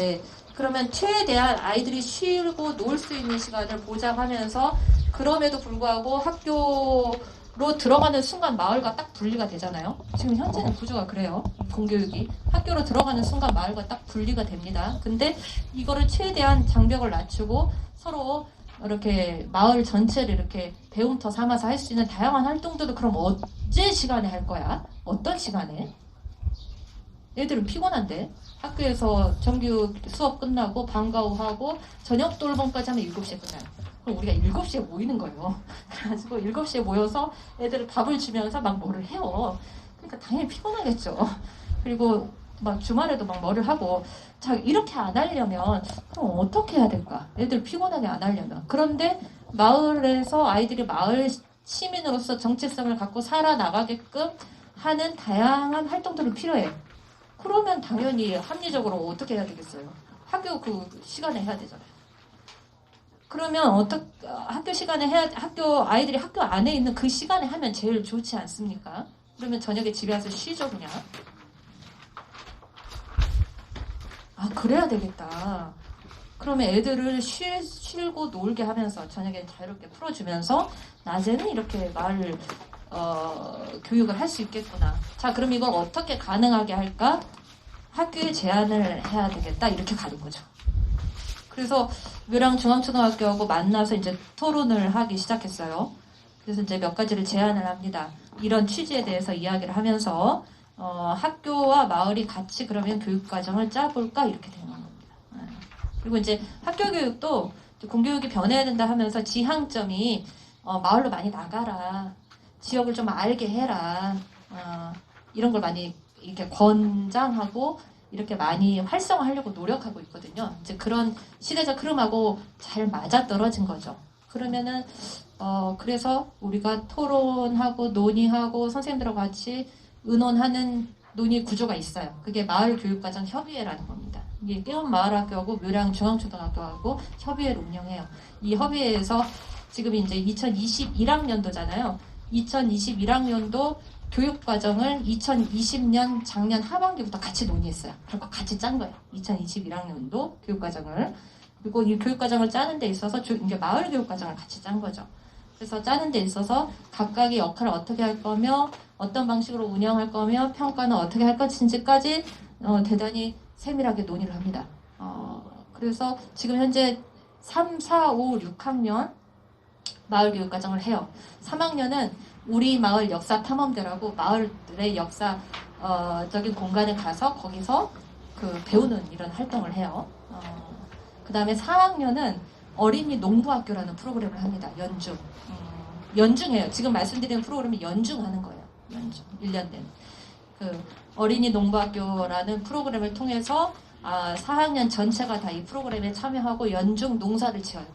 그러면 최대한 아이들이 쉬고 놀 수 있는 시간을 보장하면서 그럼에도 불구하고 학교로 들어가는 순간 마을과 딱 분리가 되잖아요. 지금 현재는 구조가 그래요. 공교육이 학교로 들어가는 순간 마을과 딱 분리가 됩니다. 근데 이거를 최대한 장벽을 낮추고 서로 이렇게 마을 전체를 이렇게 배움터 삼아서 할 수 있는 다양한 활동들도 그럼 어제 시간에 할 거야? 어떤 시간에? 애들은 피곤한데 학교에서 정규 수업 끝나고 방과 후 하고 저녁 돌봄까지 하면 7시에 끝나요. 그럼 우리가 7시에 모이는 거예요. 그래가지고 7시에 모여서 애들을 밥을 주면서 막 뭐를 해요. 그러니까 당연히 피곤하겠죠. 그리고 막 주말에도 막 뭐를 하고. 자, 이렇게 안 하려면 그럼 어떻게 해야 될까? 애들 피곤하게 안 하려면. 그런데 마을에서 아이들이 마을 시민으로서 정체성을 갖고 살아나가게끔 하는 다양한 활동들이 필요해요. 그러면 당연히 합리적으로 어떻게 해야 되겠어요? 학교 그 시간에 해야 되잖아요. 그러면 학교 시간에 아이들이 학교 안에 있는 그 시간에 하면 제일 좋지 않습니까? 그러면 저녁에 집에 와서 쉬죠, 그냥. 아, 그래야 되겠다. 그러면 애들을 쉬고 놀게 하면서 저녁에 자유롭게 풀어주면서 낮에는 이렇게 마을 교육을 할 수 있겠구나. 자, 그럼 이걸 어떻게 가능하게 할까? 학교에 제안을 해야 되겠다. 이렇게 가는 거죠. 그래서 묘랑 중앙초등학교하고 만나서 이제 토론을 하기 시작했어요. 그래서 이제 몇 가지를 제안을 합니다. 이런 취지에 대해서 이야기를 하면서 학교와 마을이 같이 그러면 교육과정을 짜볼까? 이렇게 되는 겁니다. 그리고 이제 학교 교육도 공교육이 변해야 된다 하면서 지향점이 마을로 많이 나가라. 지역을 좀 알게 해라. 이런 걸 많이 이렇게 권장하고 이렇게 많이 활성화하려고 노력하고 있거든요. 이제 그런 시대적 흐름하고 잘 맞아떨어진 거죠. 그러면은 그래서 우리가 토론하고 논의하고 선생님들하고 같이 의논하는 논의 구조가 있어요. 그게 마을교육과정 협의회라는 겁니다. 이게 깨운 마을학교하고 묘랑 중앙초등학교하고 협의회를 운영해요. 이 협의회에서 지금 이제 2021학년도잖아요. 2021학년도 교육과정을 2020년 작년 하반기부터 같이 논의했어요. 그리고 같이 짠 거예요. 2021학년도 교육과정을. 그리고 이 교육과정을 짜는 데 있어서 이제 마을교육과정을 같이 짠 거죠. 그래서 짜는 데 있어서 각각의 역할을 어떻게 할 거며 어떤 방식으로 운영할 거며 평가는 어떻게 할 것인지까지 대단히 세밀하게 논의를 합니다. 그래서 지금 현재 3, 4, 5, 6학년 마을교육과정을 해요. 3학년은 우리 마을 역사 탐험대라고 마을들의 역사적인 공간에 가서 거기서 배우는 이런 활동을 해요. 그 다음에 4학년은 어린이 농부학교라는 프로그램을 합니다. 연주. 연중해요. 지금 말씀드리는 프로그램이 연중하는 거예요. 연중 1년 된. 그 어린이 농부학교라는 프로그램을 통해서 4학년 전체가 다 이 프로그램에 참여하고 연중 농사를 지어요.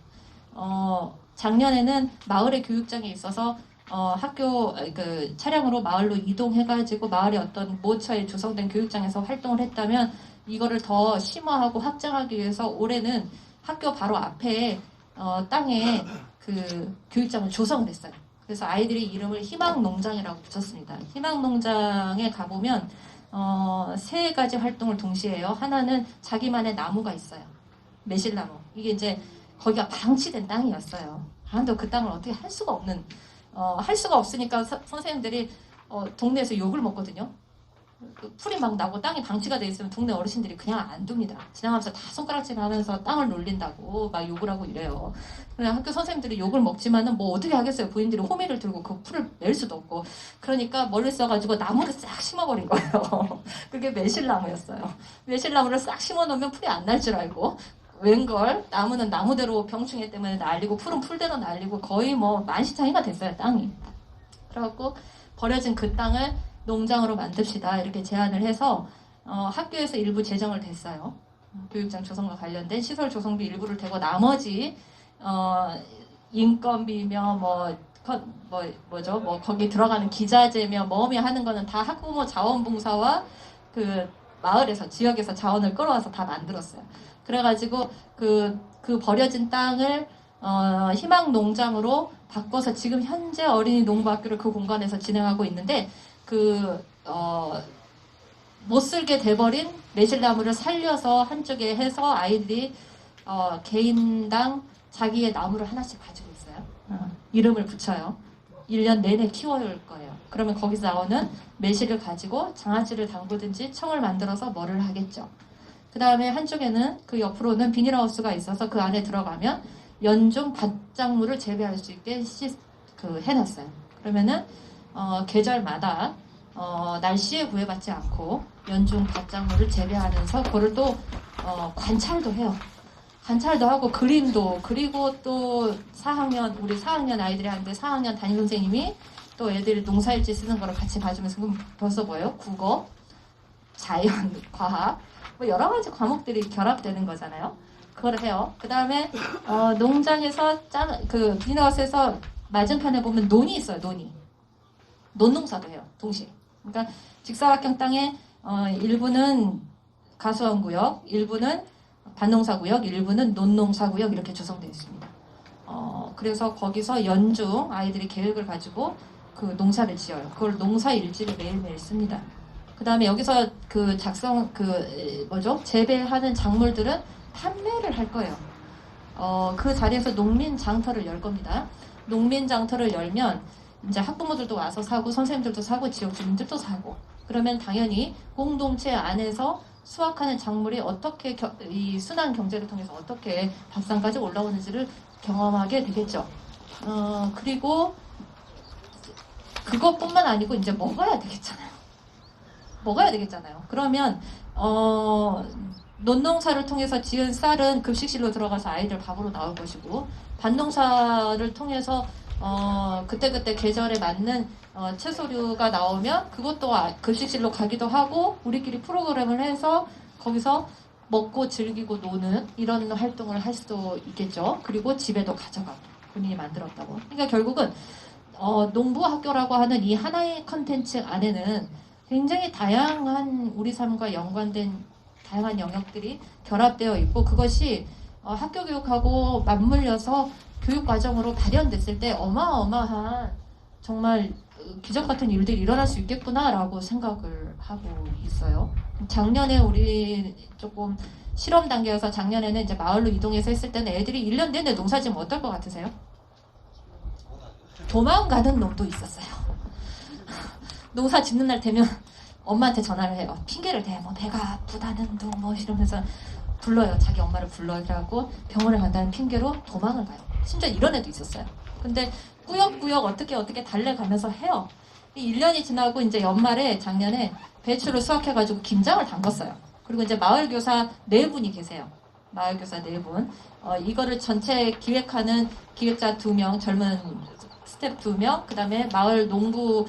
작년에는 마을의 교육장에 있어서 학교 그 차량으로 마을로 이동해가지고 마을의 어떤 모처에 조성된 교육장에서 활동을 했다면 이거를 더 심화하고 확장하기 위해서 올해는 학교 바로 앞에 땅에 그 교육장을 조성을 했어요. 그래서 아이들이 이름을 희망농장이라고 붙였습니다. 희망농장에 가보면 3가지 활동을 동시에 해요. 하나는 자기만의 나무가 있어요. 매실나무. 이게 이제 거기가 방치된 땅이었어요. 근데 그 땅을 어떻게 할 수가 없는 할 수가 없으니까 선생님들이 동네에서 욕을 먹거든요. 그 풀이 막 나고 땅이 방치가 돼 있으면 동네 어르신들이 그냥 안 둡니다. 지나가면서 다 손가락질 하면서 땅을 놀린다고 막 욕을 하고 이래요. 그냥 학교 선생님들이 욕을 먹지만은 뭐 어떻게 하겠어요. 부인들이 호미를 들고 그 풀을 낼 수도 없고. 그러니까 멀리 써가지고 나무를 싹 심어버린 거예요. 그게 매실나무였어요. 매실나무를 싹 심어놓으면 풀이 안 날 줄 알고. 웬걸 나무는 나무대로 병충해 때문에 날리고 풀은 풀대로 날리고 거의 뭐 만시창이가 됐어요. 땅이. 그래갖고 버려진 그 땅을 농장으로 만듭시다 이렇게 제안을 해서 학교에서 일부 제정을 됐어요. 교육장 조성과 관련된 시설 조성비 일부를 대고 나머지 인건비며 뭐죠? 거기 들어가는 기자재며 뭐며 하는 거는 다 학부모 자원봉사와 그 마을에서 지역에서 자원을 끌어와서 다 만들었어요. 그래가지고 그 버려진 땅을 희망농장으로 바꿔서 지금 현재 어린이 농부학교를 그 공간에서 진행하고 있는데 못 쓸게 돼버린 매실나무를 살려서 한쪽에 해서 아이들이 개인당 자기의 나무를 하나씩 가지고 있어요. 이름을 붙여요. 1년 내내 키워올 거예요. 그러면 거기서 나오는 매실을 가지고 장아찌를 담그든지 청을 만들어서 뭐를 하겠죠. 그 다음에 한쪽에는 그 옆으로는 비닐하우스가 있어서 그 안에 들어가면 연중 밭작물을 재배할 수 있게 해놨어요. 그러면은 계절마다 날씨에 구애받지 않고 연중 밭작물을 재배하면서 그걸 또 관찰도 해요. 관찰도 하고 그림도 그리고 또 우리 4학년 아이들이 하는데 4학년 담임선생님이 또 애들 농사일지 쓰는 거를 같이 봐주면서 그럼 벌써 뭐예요? 국어, 자연, 과학 뭐 여러 가지 과목들이 결합되는 거잖아요. 그걸 해요. 그 다음에 농장에서 그 비닐하우스에서 맞은편에 보면 논이 있어요. 논농사도 해요. 동시에. 그러니까 직사각형 땅에 일부는 가수원구역, 일부는 밭농사구역, 일부는 논농사구역 이렇게 조성되어 있습니다. 그래서 거기서 연중 아이들이 계획을 가지고 그 농사를 지어요. 그걸 농사일지를 매일매일 씁니다. 그 다음에 여기서 재배하는 작물들은 판매를 할 거예요. 그 자리에서 농민 장터를 열 겁니다. 농민 장터를 열면 이제 학부모들도 와서 사고 선생님들도 사고 지역 주민들도 사고 그러면 당연히 공동체 안에서 수확하는 작물이 어떻게 이 순환 경제를 통해서 어떻게 밥상까지 올라오는지를 경험하게 되겠죠. 그리고 그것뿐만 아니고 이제 먹어야 되겠잖아요. 그러면 논농사를 통해서 지은 쌀은 급식실로 들어가서 아이들 밥으로 나올 것이고 밭농사를 통해서 그때그때 계절에 맞는 채소류가 나오면 그것도 급식실로 가기도 하고 우리끼리 프로그램을 해서 거기서 먹고 즐기고 노는 이런 활동을 할 수도 있겠죠. 그리고 집에도 가져가고 본인이 만들었다고. 그러니까 결국은 농부학교라고 하는 이 하나의 컨텐츠 안에는 굉장히 다양한 우리 삶과 연관된 다양한 영역들이 결합되어 있고 그것이 학교 교육하고 맞물려서 교육 과정으로 발현됐을 때 어마어마한 정말 기적 같은 일들이 일어날 수 있겠구나라고 생각을 하고 있어요. 작년에 우리 조금 실험 단계여서 작년에는 이제 마을로 이동해서 했을 때는 애들이 1년 내내 농사 지으면 어떨 것 같으세요? 도망가는 놈도 있었어요. 농사 짓는 날 되면 엄마한테 전화를 해요. 핑계를 대. 뭐 배가 아프다는 둥 뭐 이러면서 불러요. 자기 엄마를 불러라고 병원을 간다는 핑계로 도망을 가요. 심지어 이런 애도 있었어요. 근데 꾸역꾸역 어떻게 달래가면서 해요. 이 1년이 지나고 이제 연말에 작년에 배추를 수확해가지고 김장을 담궜어요. 그리고 이제 마을교사 4분이 계세요. 마을교사 4분. 이거를 전체 기획하는 기획자 2명 젊은 스텝 2명, 그 다음에 마을 농부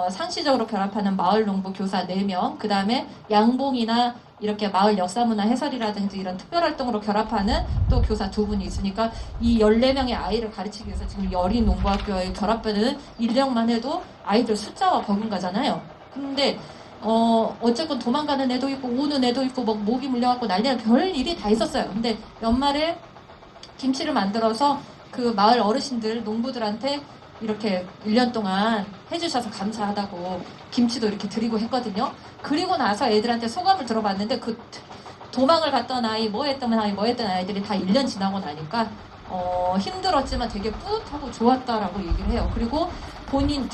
상시적으로 결합하는 마을 농부 교사 4명, 그 다음에 양봉이나 이렇게 마을 역사문화 해설이라든지 이런 특별활동으로 결합하는 또 교사 2분이 있으니까 이 14명의 아이를 가르치기 위해서 지금 여린 농부학교에 결합되는 인력만 해도 아이들 숫자와 버금가잖아요. 근데 어쨌건 도망가는 애도 있고 오는 애도 있고 막 모기 물려갖고 난리가 별 일이 다 있었어요. 근데 연말에 김치를 만들어서 그 마을 어르신들, 농부들한테 이렇게 1년 동안 해주셔서 감사하다고 김치도 이렇게 드리고 했거든요. 그리고 나서 애들한테 소감을 들어봤는데 그 도망을 갔던 아이, 뭐 했던 아이들이 다 1년 지나고 나니까 힘들었지만 되게 뿌듯하고 좋았다라고 얘기를 해요. 그리고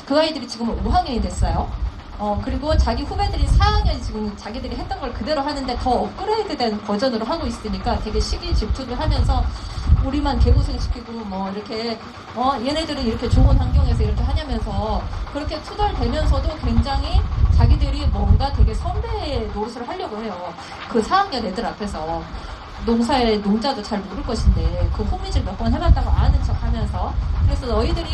그 아이들이 지금 5학년이 됐어요. 그리고 자기 후배들이 4학년이 지금 자기들이 했던 걸 그대로 하는데 더 업그레이드된 버전으로 하고 있으니까 되게 시기 질투를 하면서 우리만 개고생시키고 뭐 이렇게 얘네들은 이렇게 좋은 환경에서 이렇게 하냐면서 그렇게 투덜대면서도 굉장히 자기들이 뭔가 되게 선배 노릇을 하려고 해요. 그 4학년 애들 앞에서 농사의 농자도 잘 모를 것인데 그 호미질 몇 번 해봤다고 아는 척 하면서 그래서 너희들이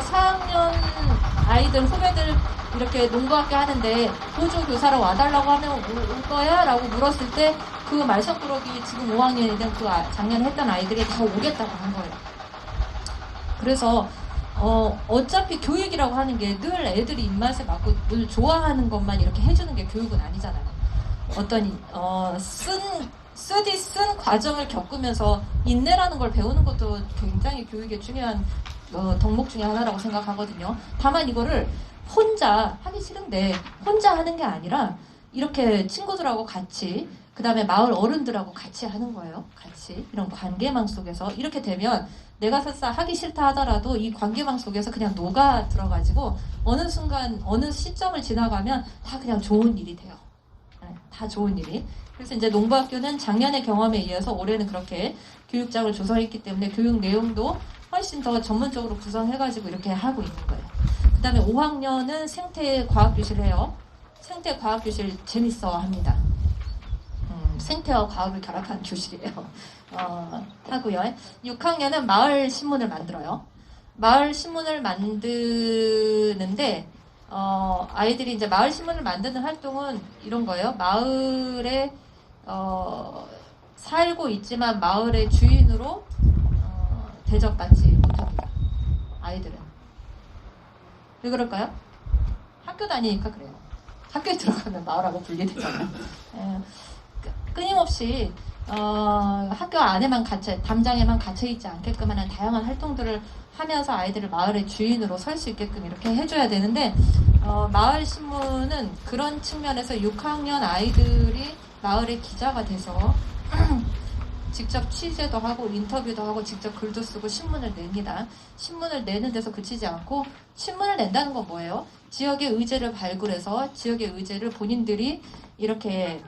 4학년 아이들 후배들 이렇게 농부학교 하는데 보조교사로 와달라고 하면 올 거야? 라고 물었을 때 그 말썽꾸러기 지금 5학년이 된 그 작년에 했던 아이들이 다 오겠다고 한 거예요. 그래서 어차피 교육이라고 하는 게 늘 애들이 입맛에 맞고 늘 좋아하는 것만 이렇게 해주는 게 교육은 아니잖아요. 어떤 쓴 과정을 겪으면서 인내라는 걸 배우는 것도 굉장히 교육의 중요한 덕목 중에 하나라고 생각하거든요. 다만 이거를 혼자 하기 싫은데 혼자 하는 게 아니라 이렇게 친구들하고 같이 그 다음에 마을 어른들하고 같이 하는 거예요. 같이 이런 관계망 속에서 이렇게 되면 내가 설사 하기 싫다 하더라도 이 관계망 속에서 그냥 녹아 들어가지고 어느 순간 어느 시점을 지나가면 다 그냥 좋은 일이 돼요. 다 좋은 일이. 그래서 이제 농부학교는 작년의 경험에 의해서 올해는 그렇게 교육장을 조성했기 때문에 교육 내용도 훨씬 더 전문적으로 구성해가지고 이렇게 하고 있는 거예요. 그 다음에 5학년은 생태과학교실 해요. 생태과학교실 재밌어 합니다. 생태와 과학을 결합한 교실이에요. 하고요. 6학년은 마을 신문을 만들어요. 마을 신문을 만드는데 아이들이 이제 마을 신문을 만드는 활동은 이런 거예요. 마을에 살고 있지만 마을의 주인으로 대접받지 못합니다. 아이들은. 왜 그럴까요? 학교 다니니까 그래요. 학교에 들어가면 마을하고 분리되잖아요. 끊임없이 학교 안에만 담장에만 갇혀있지 않게끔 하는 다양한 활동들을 하면서 아이들을 마을의 주인으로 설 수 있게끔 이렇게 해줘야 되는데 마을 신문은 그런 측면에서 6학년 아이들이 마을의 기자가 돼서 직접 취재도 하고 인터뷰도 하고 직접 글도 쓰고 신문을 냅니다. 신문을 내는 데서 그치지 않고 신문을 낸다는 건 뭐예요? 지역의 의제를 발굴해서 지역의 의제를 본인들이 이렇게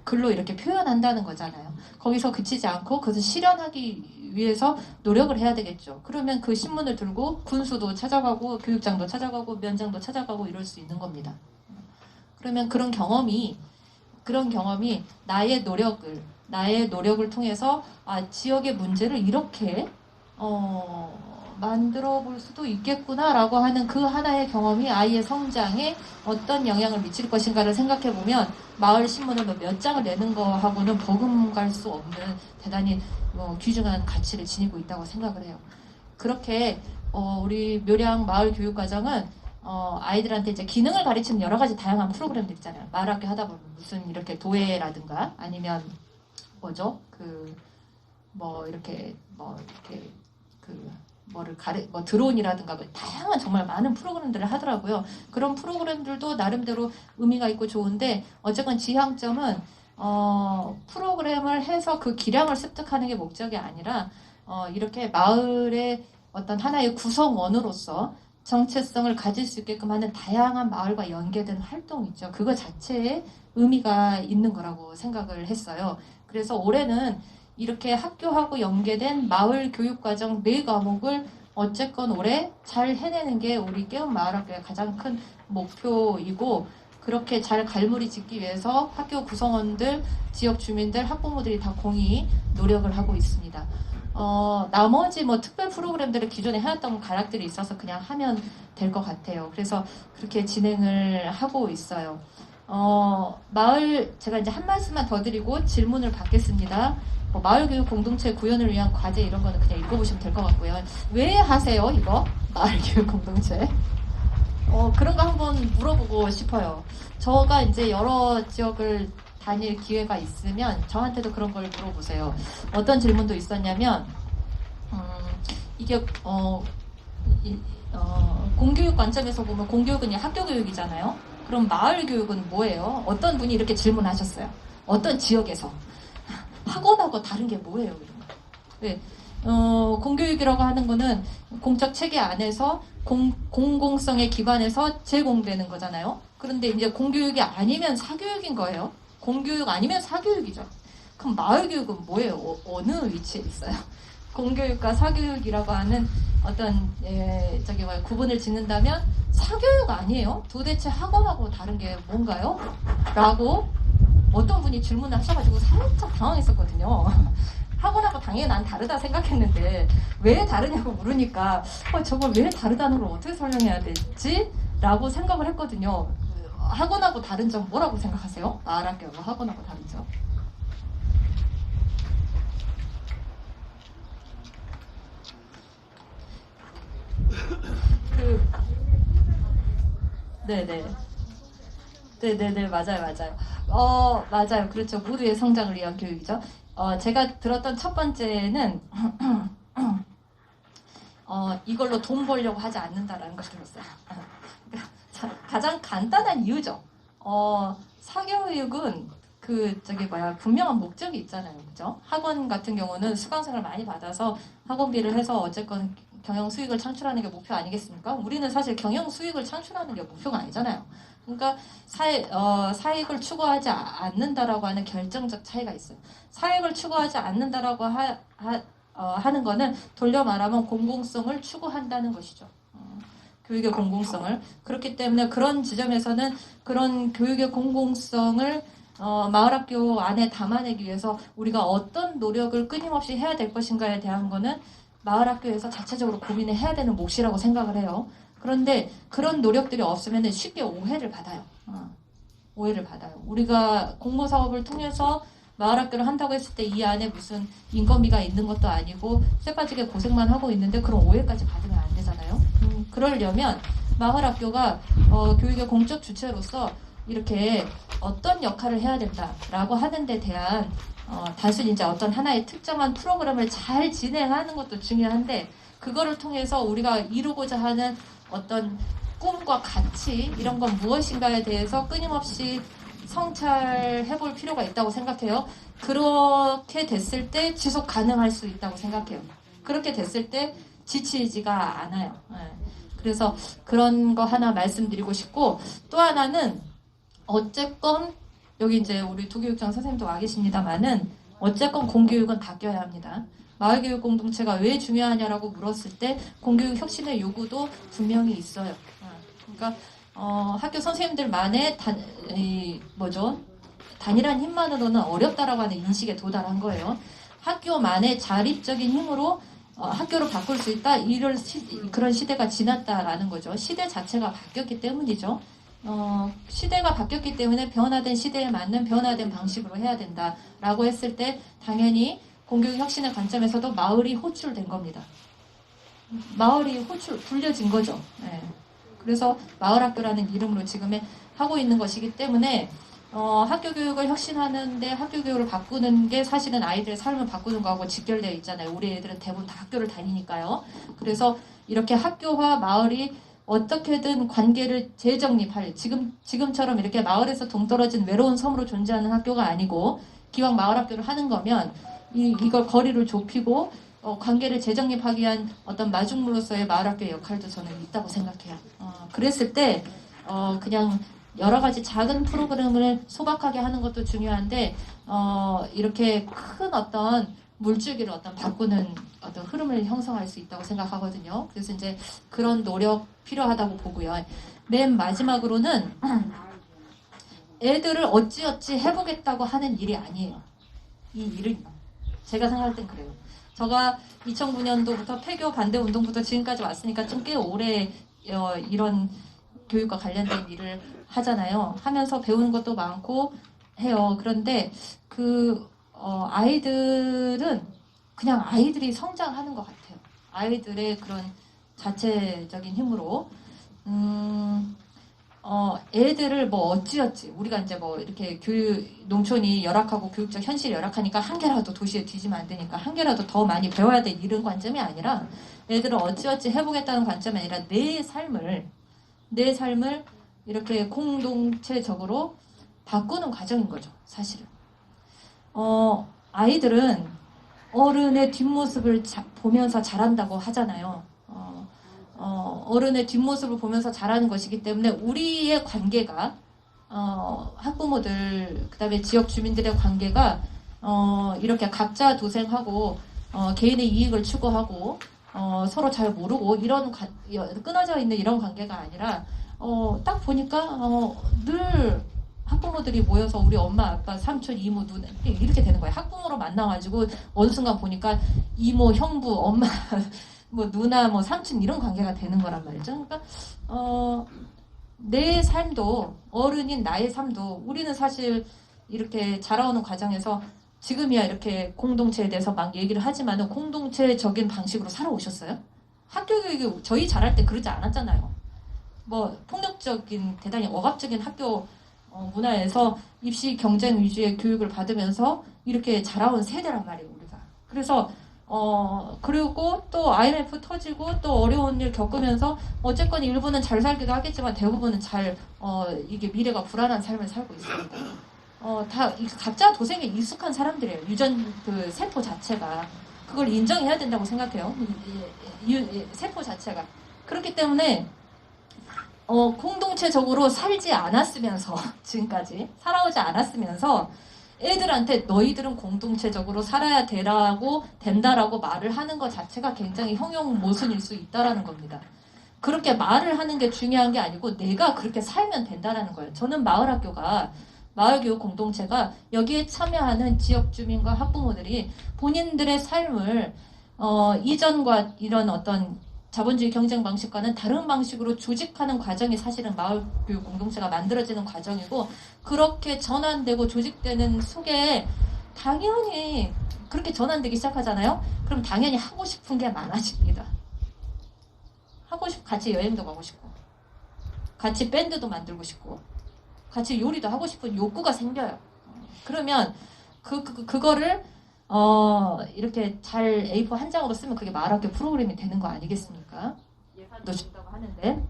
글로 이렇게 표현한다는 거잖아요. 거기서 그치지 않고 그것을 실현하기 위해서 노력을 해야 되겠죠. 그러면 그 신문을 들고 군수도 찾아가고 교육장도 찾아가고 면장도 찾아가고 이럴 수 있는 겁니다. 그러면 그런 경험이 나의 노력을 통해서 지역의 문제를 이렇게 만들어 볼 수도 있겠구나라고 하는 그 하나의 경험이 아이의 성장에 어떤 영향을 미칠 것인가를 생각해 보면 마을 신문을 몇 장을 내는 거하고는 버금갈 수 없는 대단히 귀중한 가치를 지니고 있다고 생각을 해요. 그렇게 우리 묘량 마을 교육과정은 아이들한테 이제 기능을 가르치는 여러 가지 다양한 프로그램들 있잖아요. 마을학교 하다 보면 무슨 이렇게 도예라든가 아니면 드론이라든가 다양한 정말 많은 프로그램들을 하더라고요. 그런 프로그램들도 나름대로 의미가 있고 좋은데 어쨌건 지향점은 프로그램을 해서 그 기량을 습득하는 게 목적이 아니라 이렇게 마을의 어떤 하나의 구성원으로서 정체성을 가질 수 있게끔 하는 다양한 마을과 연계된 활동 있죠. 그거 자체에 의미가 있는 거라고 생각을 했어요. 그래서 올해는 이렇게 학교하고 연계된 마을 교육과정 4과목을 어쨌건 올해 잘 해내는 게 우리 깨운 마을학교의 가장 큰 목표이고 그렇게 잘 갈무리 짓기 위해서 학교 구성원들, 지역 주민들, 학부모들이 다 공히 노력을 하고 있습니다. 나머지 뭐 특별 프로그램들을 기존에 해왔던 가락들이 있어서 그냥 하면 될 것 같아요. 그래서 그렇게 진행을 하고 있어요. 마을, 제가 이제 한 말씀만 더 드리고 질문을 받겠습니다. 마을교육 공동체 구현을 위한 과제 이런 거는 그냥 읽어보시면 될 것 같고요. 왜 하세요, 이거? 마을교육 공동체? 그런 거 한번 물어보고 싶어요. 저가 이제 여러 지역을 다닐 기회가 있으면 저한테도 그런 걸 물어보세요. 어떤 질문도 있었냐면, 이게, 공교육 관점에서 보면 공교육은 학교 교육이잖아요. 그럼 마을 교육은 뭐예요? 어떤 분이 이렇게 질문하셨어요. 어떤 지역에서. 학원하고 다른 게 뭐예요? 이런 거. 네. 공교육이라고 하는 거는 공적 체계 안에서 공공성에 기반해서 제공되는 거잖아요. 그런데 이제 공교육이 아니면 사교육인 거예요. 공교육 아니면 사교육이죠. 그럼 마을 교육은 뭐예요? 어느 위치에 있어요? 공교육과 사교육이라고 하는 어떤 구분을 짓는다면 사교육 아니에요? 도대체 학원하고 다른 게 뭔가요? 라고 어떤 분이 질문을 하셔가지고 살짝 당황했었거든요. 학원하고 당연히 난 다르다 생각했는데 왜 다르냐고 물으니까 저걸 왜 다르다는 걸 어떻게 설명해야 되지? 라고 생각을 했거든요. 학원하고 다른 점 뭐라고 생각하세요? 마을학교하고 학원하고 다른 점. 네네, 맞아요. 맞아요. 그렇죠. 모두의 성장을 위한 교육이죠. 제가 들었던 첫 번째는, 이걸로 돈 벌려고 하지 않는다라는 걸 들었어요. 가장 간단한 이유죠. 사교육은 분명한 목적이 있잖아요. 그죠? 학원 같은 경우는 수강생을 많이 받아서 학원비를 해서 어쨌건 경영 수익을 창출하는 게 목표 아니겠습니까? 우리는 사실 경영 수익을 창출하는 게 목표가 아니잖아요. 그러니까 사익을 추구하지 않는다라고 하는 결정적 차이가 있어요. 사익을 추구하지 않는다라고 하는 거는 돌려 말하면 공공성을 추구한다는 것이죠. 교육의 공공성을. 그렇기 때문에 그런 지점에서는 그런 교육의 공공성을 마을학교 안에 담아내기 위해서 우리가 어떤 노력을 끊임없이 해야 될 것인가에 대한 거는 마을학교에서 자체적으로 고민을 해야 되는 몫이라고 생각을 해요. 그런데 그런 노력들이 없으면 쉽게 오해를 받아요. 오해를 받아요. 우리가 공모사업을 통해서 마을학교를 한다고 했을 때 이 안에 무슨 인건비가 있는 것도 아니고 쇠빠지게 고생만 하고 있는데 그런 오해까지 받으면 안 되잖아요. 그러려면 마을학교가 교육의 공적 주체로서 이렇게 어떤 역할을 해야 된다라고 하는 데 대한 단순히 이제 어떤 하나의 특정한 프로그램을 잘 진행하는 것도 중요한데 그거를 통해서 우리가 이루고자 하는 어떤 꿈과 가치 이런 건 무엇인가에 대해서 끊임없이 성찰해 볼 필요가 있다고 생각해요. 그렇게 됐을 때 지속 가능할 수 있다고 생각해요. 그렇게 됐을 때 지치지가 않아요. 그래서 그런 거 하나 말씀드리고 싶고 또 하나는 어쨌건 여기 이제 우리 도교육장 선생님도 와 계십니다만은 어쨌건 공교육은 바뀌어야 합니다. 마을교육 공동체가 왜 중요하냐라고 물었을 때 공교육 혁신의 요구도 분명히 있어요. 그러니까 학교 선생님들만의 단일한 힘만으로는 어렵다라고 하는 인식에 도달한 거예요. 학교만의 자립적인 힘으로 학교를 바꿀 수 있다. 그런 시대가 지났다라는 거죠. 시대 자체가 바뀌었기 때문이죠. 시대가 바뀌었기 때문에 변화된 시대에 맞는 변화된 방식으로 해야 된다라고 했을 때 당연히 공교육 혁신의 관점에서도 마을이 호출된 겁니다. 마을이 불려진 거죠. 네. 그래서 마을학교라는 이름으로 지금 하고 있는 것이기 때문에 학교 교육을 혁신하는데 학교 교육을 바꾸는 게 사실은 아이들의 삶을 바꾸는 거하고 직결되어 있잖아요. 우리 애들은 대부분 다 학교를 다니니까요. 그래서 이렇게 학교와 마을이 어떻게든 관계를 재정립할 지금처럼 이렇게 마을에서 동떨어진 외로운 섬으로 존재하는 학교가 아니고 기왕 마을학교를 하는 거면 이걸 거리를 좁히고 관계를 재정립하기 위한 어떤 마중물로서의 마을학교의 역할도 저는 있다고 생각해요. 그랬을 때 그냥 여러 가지 작은 프로그램을 소박하게 하는 것도 중요한데 이렇게 큰 어떤 물줄기를 바꾸는 어떤 흐름을 형성할 수 있다고 생각하거든요. 그래서 이제 그런 노력 필요하다고 보고요. 맨 마지막으로는 애들을 어찌어찌 해보겠다고 하는 일이 아니에요. 이 일은 제가 생각할 땐 그래요. 제가 2009년도부터 폐교 반대 운동부터 지금까지 왔으니까 좀 꽤 오래 이런 교육과 관련된 일을 하잖아요. 하면서 배우는 것도 많고 해요. 그런데 아이들은 그냥 아이들이 성장하는 것 같아요. 아이들의 그런 자체적인 힘으로 애들을 뭐 어찌어찌 우리가 이제 뭐 이렇게 농촌이 열악하고 교육적 현실이 열악하니까 한 개라도 도시에 뒤지면 안 되니까 한 개라도 더 많이 배워야 돼 이런 관점이 아니라 애들은 어찌어찌 해보겠다는 관점이 아니라 내 삶을 이렇게 공동체적으로 바꾸는 과정인 거죠, 사실은. 아이들은 어른의 뒷모습을 보면서 자란다고 하잖아요. 어른의 뒷모습을 보면서 자라는 것이기 때문에 우리의 관계가 학부모들 그다음에 지역 주민들의 관계가 이렇게 각자 도생하고 개인의 이익을 추구하고 서로 잘 모르고 이런 끊어져 있는 이런 관계가 아니라 딱 보니까 늘 학부모들이 모여서 우리 엄마, 아빠, 삼촌, 이모, 누나 이렇게 되는 거예요. 학부모로 만나가지고 어느 순간 보니까 이모, 형부, 엄마, 뭐 누나, 뭐 삼촌 이런 관계가 되는 거란 말이죠. 그러니까 내 삶도 어른인 나의 삶도 우리는 사실 이렇게 자라오는 과정에서 지금이야 이렇게 공동체에 대해서 막 얘기를 하지만은 공동체적인 방식으로 살아오셨어요? 학교 교육이 저희 자랄 때 그러지 않았잖아요. 뭐 폭력적인 대단히 억압적인 학교 문화에서 입시 경쟁 위주의 교육을 받으면서 이렇게 자라온 세대란 말이에요, 우리가. 그래서 그리고 또 IMF 터지고 또 어려운 일 겪으면서 어쨌건 일부는 잘 살기도 하겠지만 대부분은 이게 미래가 불안한 삶을 살고 있습니다. 다 각자 도생에 익숙한 사람들이에요. 유전 세포 자체가 그걸 인정해야 된다고 생각해요. 세포 자체가 그렇기 때문에 공동체적으로 살지 않았으면서 지금까지 살아오지 않았으면서 애들한테 너희들은 공동체적으로 살아야 된다라고 말을 하는 것 자체가 굉장히 형용 모순일 수 있다라는 겁니다. 그렇게 말을 하는 게 중요한 게 아니고 내가 그렇게 살면 된다라는 거예요. 저는 마을교육 공동체가 여기에 참여하는 지역 주민과 학부모들이 본인들의 삶을 이전과 이런 어떤 자본주의 경쟁 방식과는 다른 방식으로 조직하는 과정이 사실은 마을교육 공동체가 만들어지는 과정이고 그렇게 전환되고 조직되는 속에 당연히 그렇게 전환되기 시작하잖아요. 그럼 당연히 하고 싶은 게 많아집니다. 같이 여행도 가고 싶고 같이 밴드도 만들고 싶고 같이 요리도 하고 싶은 욕구가 생겨요. 그러면 그거를 이렇게 잘 A4 한 장으로 쓰면 그게 마을학교 프로그램이 되는 거 아니겠습니까? 예산도 준다고 하는데.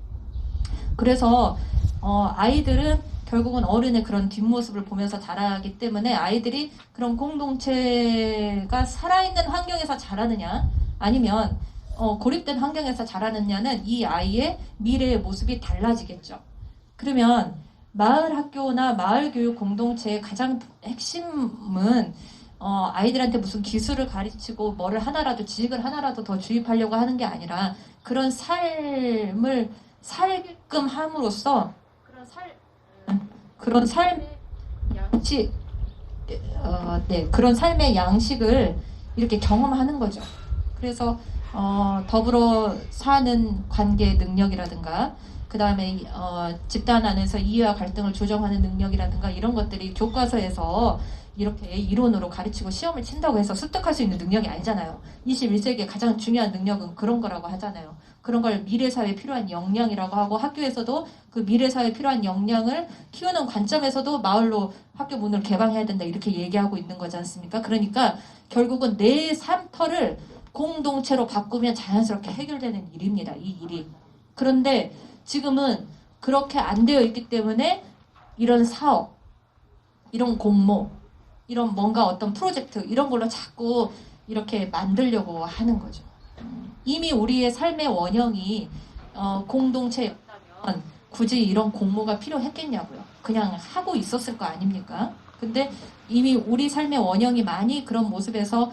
그래서 아이들은 결국은 어른의 그런 뒷모습을 보면서 자라기 때문에 아이들이 그런 공동체가 살아있는 환경에서 자라느냐 아니면 고립된 환경에서 자라느냐는 이 아이의 미래의 모습이 달라지겠죠. 그러면 마을 학교나 마을 교육 공동체의 가장 핵심은 아이들한테 무슨 기술을 가르치고 뭐를 하나라도 지식을 하나라도 더 주입하려고 하는 게 아니라 그런 삶을 살게끔 함으로써 그런 삶의 양식 그런 삶의 양식을 이렇게 경험하는 거죠. 그래서 더불어 사는 관계 능력이라든가 그 다음에 집단 안에서 이해와 갈등을 조정하는 능력이라든가 이런 것들이 교과서에서 이렇게 이론으로 가르치고 시험을 친다고 해서 습득할 수 있는 능력이 아니잖아요. 21세기의 가장 중요한 능력은 그런 거라고 하잖아요. 그런 걸 미래사회에 필요한 역량이라고 하고 학교에서도 그 미래사회에 필요한 역량을 키우는 관점에서도 마을로 학교 문을 개방해야 된다 이렇게 얘기하고 있는 거지 않습니까? 그러니까 결국은 내 삶터를 공동체로 바꾸면 자연스럽게 해결되는 일입니다. 이 일이. 그런데 지금은 그렇게 안 되어 있기 때문에 이런 사업, 이런 공모, 이런 뭔가 어떤 프로젝트 이런 걸로 자꾸 이렇게 만들려고 하는 거죠. 이미 우리의 삶의 원형이 공동체였다면 굳이 이런 공모가 필요했겠냐고요. 그냥 하고 있었을 거 아닙니까? 근데 이미 우리 삶의 원형이 많이 그런 모습에서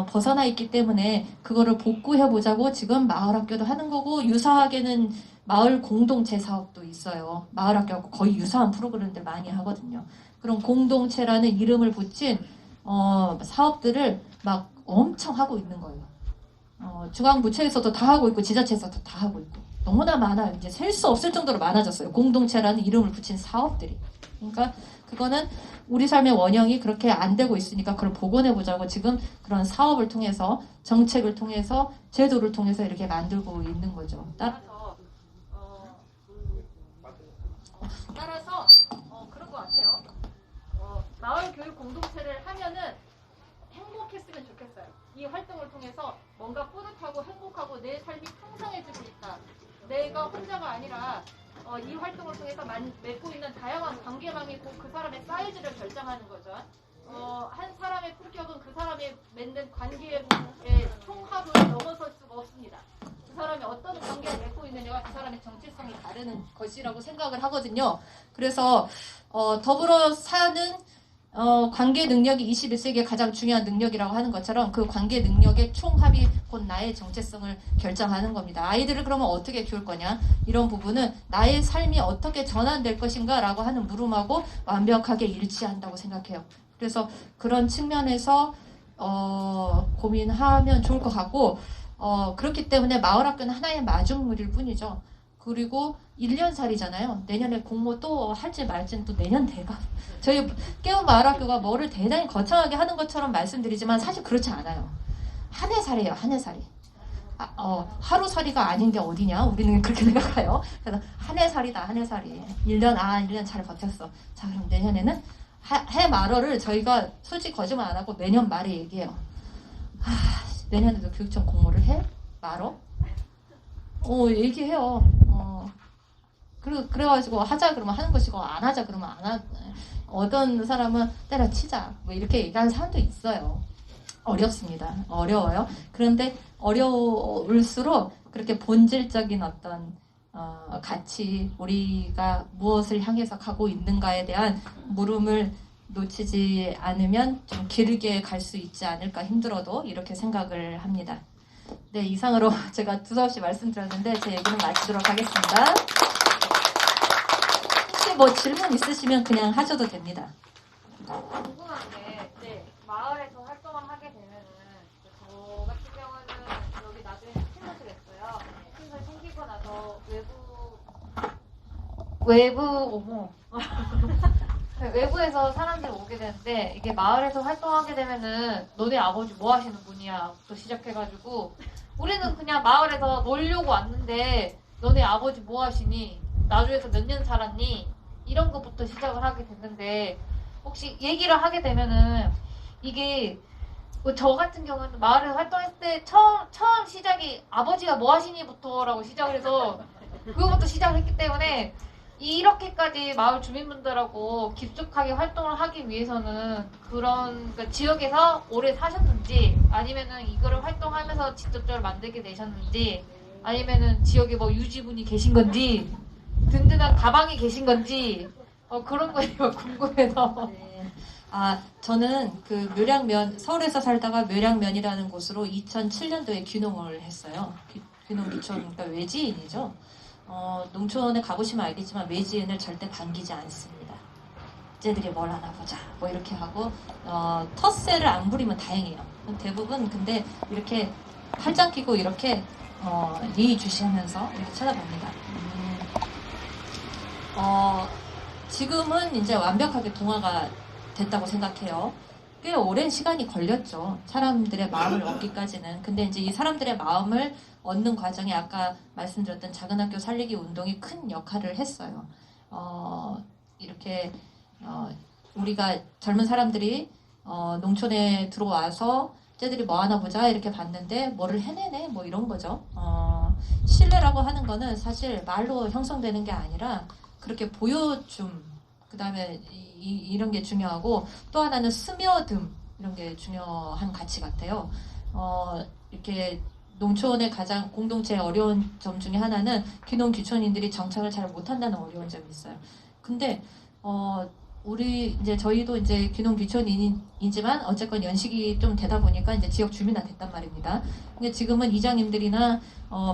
벗어나 있기 때문에 그거를 복구해보자고 지금 마을학교도 하는 거고 유사하게는 마을 공동체 사업도 있어요. 마을학교하고 거의 유사한 프로그램들 많이 하거든요. 그런 공동체라는 이름을 붙인 사업들을 막 엄청 하고 있는 거예요. 중앙부처에서도 다 하고 있고 지자체에서도 다 하고 있고 너무나 많아요. 이제 셀 수 없을 정도로 많아졌어요. 공동체라는 이름을 붙인 사업들이. 그러니까 그거는 우리 삶의 원형이 그렇게 안 되고 있으니까 그걸 복원해 보자고 지금 그런 사업을 통해서 정책을 통해서 제도를 통해서 이렇게 만들고 있는 거죠. 따라서 그런 것 같아요. 마을 교육 공동체를 하면은 행복했으면 좋겠어요. 이 활동을 통해서 뭔가 뿌듯하고 행복하고 내 삶이 풍성해지고 있다. 내가 혼자가 아니라 이 활동을 통해서 맺고 있는 다양한 관계망이 곧 그 사람의 사이즈를 결정하는 거죠. 한 사람의 품격은 그 사람이 맺는 관계의 총합을 넘어설 수가 없습니다. 그 사람이 어떤 관계를 맺고 있느냐가 그 사람의 정체성이 다르는 것이라고 생각을 하거든요. 그래서 더불어 사는 관계 능력이 21세기의 가장 중요한 능력이라고 하는 것처럼 그 관계 능력의 총합이 곧 나의 정체성을 결정하는 겁니다. 아이들을 그러면 어떻게 키울 거냐? 이런 부분은 나의 삶이 어떻게 전환될 것인가 라고 하는 물음하고 완벽하게 일치한다고 생각해요. 그래서 그런 측면에서 고민하면 좋을 것 같고 그렇기 때문에 마을학교는 하나의 마중물일 뿐이죠. 그리고 1년살이잖아요. 내년에 공모 또 할지 말지는 또 내년 돼가. 저희 깨운 마을학교가 뭐를 대단히 거창하게 하는 것처럼 말씀드리지만 사실 그렇지 않아요. 한 해살이에요. 한 해살이. 하루살이가 아닌 게 어디냐? 우리는 그렇게 생각해요. 그래서 한 해살이다. 한 해살이. 1년 잘 버텼어. 자, 그럼 내년에는 해 말어를 저희가 솔직히 거짓말 안 하고 내년 말에 얘기해요. 내년에도 교육청 공모를 해? 말어? 얘기해요. 그래가지고 하자 그러면 하는 것이고 안 하자 그러면 안 하. 어떤 사람은 때려치자 뭐 이렇게 얘기하는 사람도 있어요. 어렵습니다. 어려워요. 그런데 어려울수록 그렇게 본질적인 어떤 가치, 우리가 무엇을 향해서 가고 있는가에 대한 물음을 놓치지 않으면 좀 길게 갈 수 있지 않을까, 힘들어도 이렇게 생각을 합니다. 네, 이상으로 제가 두서없이 말씀드렸는데 제 얘기는 마치도록 하겠습니다. 혹시 뭐 질문 있으시면 그냥 하셔도 됩니다. 궁금한 게 마을에서 활동을 하게 되면은 저 같은 경우는 여기 나중에 팀을 했어요. 팀을 생기고 나서 외부에서 사람들이 오게 되는데 이게 마을에서 활동하게 되면은 너네 아버지 뭐 하시는 분이야 부터 시작해가지고 우리는 그냥 마을에서 놀려고 왔는데 너네 아버지 뭐 하시니? 나주에서 몇 년 살았니? 이런 것부터 시작을 하게 됐는데 혹시 얘기를 하게 되면은 이게 저 같은 경우는 마을에서 활동했을 때 처음 시작이 아버지가 뭐 하시니부터라고 시작을 해서 그거부터 시작을 했기 때문에 이렇게까지 마을 주민분들하고 깊숙하게 활동을 하기 위해서는 그러니까 지역에서 오래 사셨는지 아니면은 이거를 활동하면서 직접적으로 만들게 되셨는지 아니면은 지역에 뭐 유지분이 계신 건지 든든한 가방이 계신 건지 그런 거에 궁금해서. 네. 저는 그 묘량면, 서울에서 살다가 묘량면이라는 곳으로 2007년도에 귀농을 했어요. 귀농 귀촌, 그러니까 외지인이죠. 농촌에 가보시면 알겠지만 외지인을 절대 반기지 않습니다. 쟤들이 뭘 하나 보자 뭐 이렇게 하고 텃세를 안 부리면 다행이에요. 대부분 근데 이렇게 팔짱 끼고 이렇게 예의주시하면서 이렇게 쳐다봅니다. 지금은 이제 완벽하게 동화가 됐다고 생각해요. 꽤 오랜 시간이 걸렸죠. 사람들의 마음을 얻기까지는. 근데 이제 이 사람들의 마음을 얻는 과정에 아까 말씀드렸던 작은 학교 살리기 운동이 큰 역할을 했어요. 이렇게 우리가 젊은 사람들이 농촌에 들어와서 쟤들이 뭐 하나 보자 이렇게 봤는데 뭐를 해내네 뭐 이런 거죠. 신뢰라고 하는 거는 사실 말로 형성되는 게 아니라 그렇게 보여줌, 그 다음에 이런 게 중요하고 또 하나는 스며듦 이런 게 중요한 가치 같아요. 이렇게 농촌의 가장 공동체의 어려운 점 중에 하나는 귀농 귀촌인들이 정착을 잘 못한다는 어려운 점이 있어요. 근데 우리 이제 저희도 이제 귀농 귀촌인이지만 어쨌건 연식이 좀 되다 보니까 이제 지역 주민화 됐단 말입니다. 근데 지금은 이장님들이나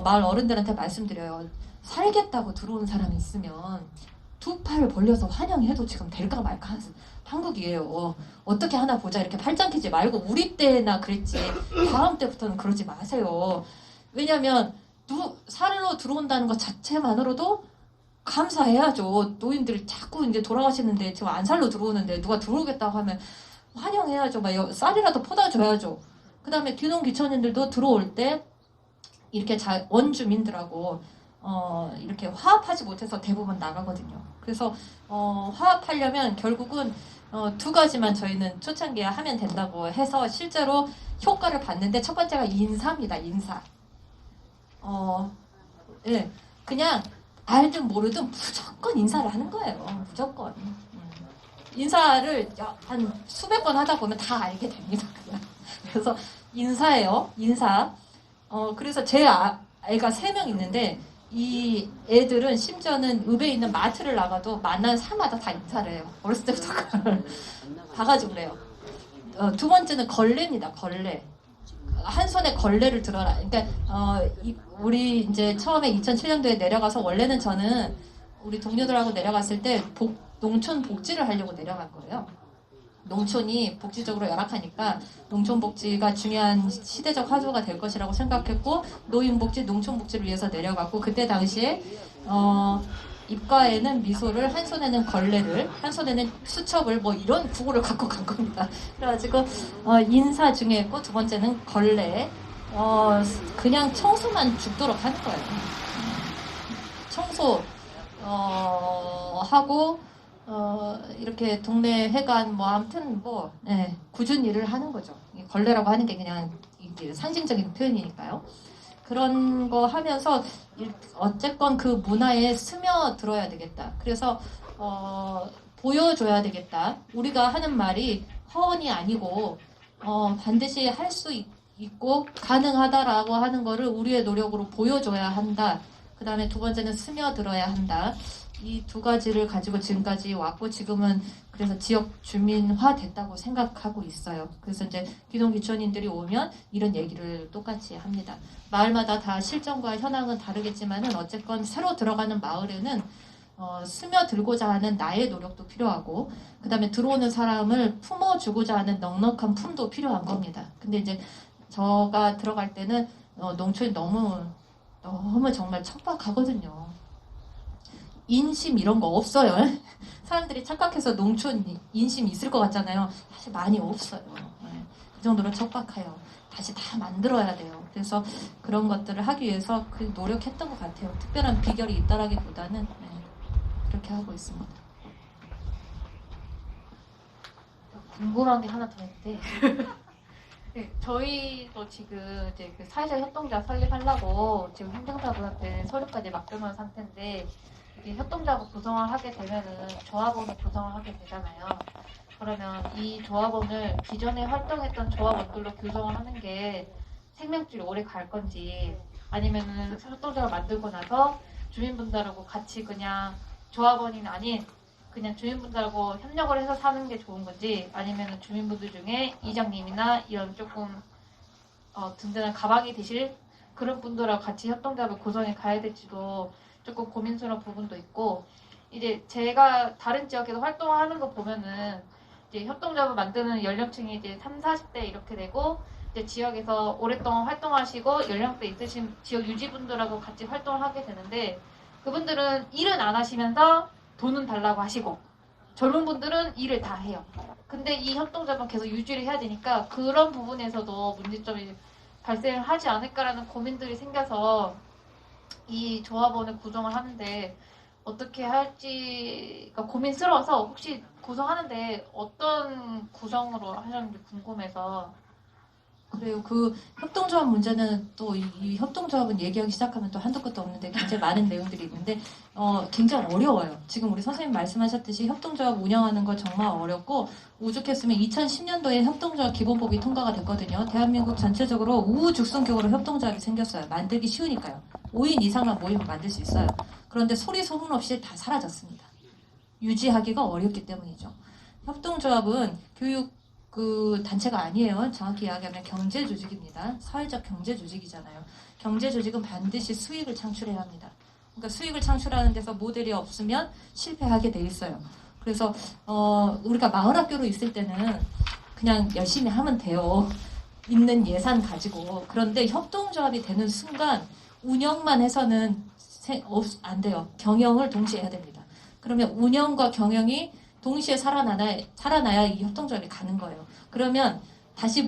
마을 어른들한테 말씀드려요. 살겠다고 들어온 사람이 있으면 두 팔 벌려서 환영해도 지금 될까 말까 하는 한국이에요. 어떻게 하나 보자 이렇게 팔짱 끼지 말고 우리 때나 그랬지 다음 때부터는 그러지 마세요. 왜냐면 살로 들어온다는 것 자체만으로도 감사해야죠. 노인들 자꾸 이제 돌아가시는데 지금 안 살로 들어오는데 누가 들어오겠다고 하면 환영해야죠. 막 쌀이라도 퍼다 줘야죠. 그 다음에 귀농 귀촌인들도 들어올 때 이렇게 원주민들하고 이렇게 화합하지 못해서 대부분 나가거든요. 그래서 화합하려면 결국은 두 가지만 저희는 초창기에 하면 된다고 해서 실제로 효과를 봤는데 첫 번째가 인사입니다. 인사. 예, 그냥 알든 모르든 무조건 인사를 하는 거예요. 무조건. 인사를 한 수백 번 하다 보면 다 알게 됩니다. 그냥. 그래서 인사예요. 인사. 그래서 제 애가 3명 있는데 이 애들은 심지어는 읍에 있는 마트를 나가도 만난 사마다 다 인사를 해요. 어렸을 때부터 그걸 봐가지고 그래요. 두 번째는 걸레입니다. 걸레. 한 손에 걸레를 들어라. 그러니까 우리 이제 처음에 2007년도에 내려가서 원래는 저는 우리 동료들하고 내려갔을 때 농촌 복지를 하려고 내려간 거예요. 농촌이 복지적으로 열악하니까 농촌 복지가 중요한 시대적 화두가 될 것이라고 생각했고 노인 복지, 농촌 복지를 위해서 내려갔고 그때 당시에 입가에는 미소를, 한 손에는 걸레를, 한 손에는 수첩을 뭐 이런 구호를 갖고 간 겁니다. 그래가지고 인사 중에 있고 두 번째는 걸레, 그냥 청소만 죽도록 하는 거예요. 청소 하고 이렇게 동네 회관 뭐 아무튼 뭐 굳은 일을 하는 거죠. 걸레라고 하는 게 그냥 이게 상징적인 표현이니까요. 그런 거 하면서 어쨌건 그 문화에 스며들어야 되겠다. 그래서 보여줘야 되겠다. 우리가 하는 말이 허언이 아니고 반드시 할 수 있고 가능하다라고 하는 거를 우리의 노력으로 보여줘야 한다. 그 다음에 두 번째는 스며들어야 한다. 이 두 가지를 가지고 지금까지 왔고 지금은 그래서 지역 주민화 됐다고 생각하고 있어요. 그래서 이제 귀농 귀촌인들이 오면 이런 얘기를 똑같이 합니다. 마을마다 다 실정과 현황은 다르겠지만은 어쨌건 새로 들어가는 마을에는 스며들고자 하는 나의 노력도 필요하고 그 다음에 들어오는 사람을 품어주고자 하는 넉넉한 품도 필요한 겁니다. 근데 이제 저가 들어갈 때는 농촌이 너무 정말 척박하거든요. 인심 이런 거 없어요. 사람들이 착각해서 농촌 인심 있을 것 같잖아요. 사실 많이 없어요. 그 정도로 척박해요. 다시 다 만들어야 돼요. 그래서 그런 것들을 하기 위해서 노력했던 것 같아요. 특별한 비결이 있다라기보다는 그렇게 하고 있습니다. 궁금한 게 하나 더 있는데 네, 저희도 지금 이제 그 사회적 협동조합 설립하려고 지금 행정사분한테 서류까지 맡겨놓은 상태인데 이제 협동조합을 구성을 하게 되면은 조합원을 구성을 하게 되잖아요. 그러면 이 조합원을 기존에 활동했던 조합원들로 구성을 하는 게 생명줄이 오래 갈 건지 아니면은 협동조합을 만들고 나서 주민분들하고 같이 그냥 조합원이 아닌 그냥 주민분들하고 협력을 해서 사는 게 좋은 건지 아니면은 주민분들 중에 이장님이나 이런 조금 든든한 가방이 되실 그런 분들하고 같이 협동조합을 구성해 가야 될지도 조금 고민스러운 부분도 있고 이제 제가 다른 지역에서 활동을 하는 거 보면은 이제 협동조합을 만드는 연령층이 이제 30, 40대 이렇게 되고 이제 지역에서 오랫동안 활동하시고 연령대 있으신 지역 유지분들하고 같이 활동을 하게 되는데 그분들은 일은 안 하시면서 돈은 달라고 하시고 젊은 분들은 일을 다 해요. 근데 이 협동조합은 계속 유지를 해야 되니까 그런 부분에서도 문제점이 발생을 하지 않을까라는 고민들이 생겨서 이 조합원을 구성을 하는데 어떻게 할지가 고민스러워서 혹시 구성하는데 어떤 구성으로 하셨는지 궁금해서. 그래요. 그 협동조합 문제는 또 이 협동조합은 얘기하기 시작하면 또 한도 끝도 없는데 굉장히 많은 내용들이 있는데 굉장히 어려워요. 지금 우리 선생님 말씀하셨듯이 협동조합 운영하는 거 정말 어렵고 오죽했으면 2010년도에 협동조합 기본법이 통과가 됐거든요. 대한민국 전체적으로 우후죽순격으로 협동조합이 생겼어요. 만들기 쉬우니까요. 5인 이상만 모이면 만들 수 있어요. 그런데 소리 소문 없이 다 사라졌습니다. 유지하기가 어렵기 때문이죠. 협동조합은 교육 단체가 아니에요. 정확히 이야기하면 경제 조직입니다. 사회적 경제 조직이잖아요. 경제 조직은 반드시 수익을 창출해야 합니다. 그러니까 수익을 창출하는 데서 모델이 없으면 실패하게 돼 있어요. 그래서 우리가 마을학교로 있을 때는 그냥 열심히 하면 돼요. 있는 예산 가지고. 그런데 협동조합이 되는 순간 운영만 해서는 안 돼요. 경영을 동시에 해야 됩니다. 그러면 운영과 경영이 동시에 살아나야 이 협동조합이 가는 거예요. 그러면 다시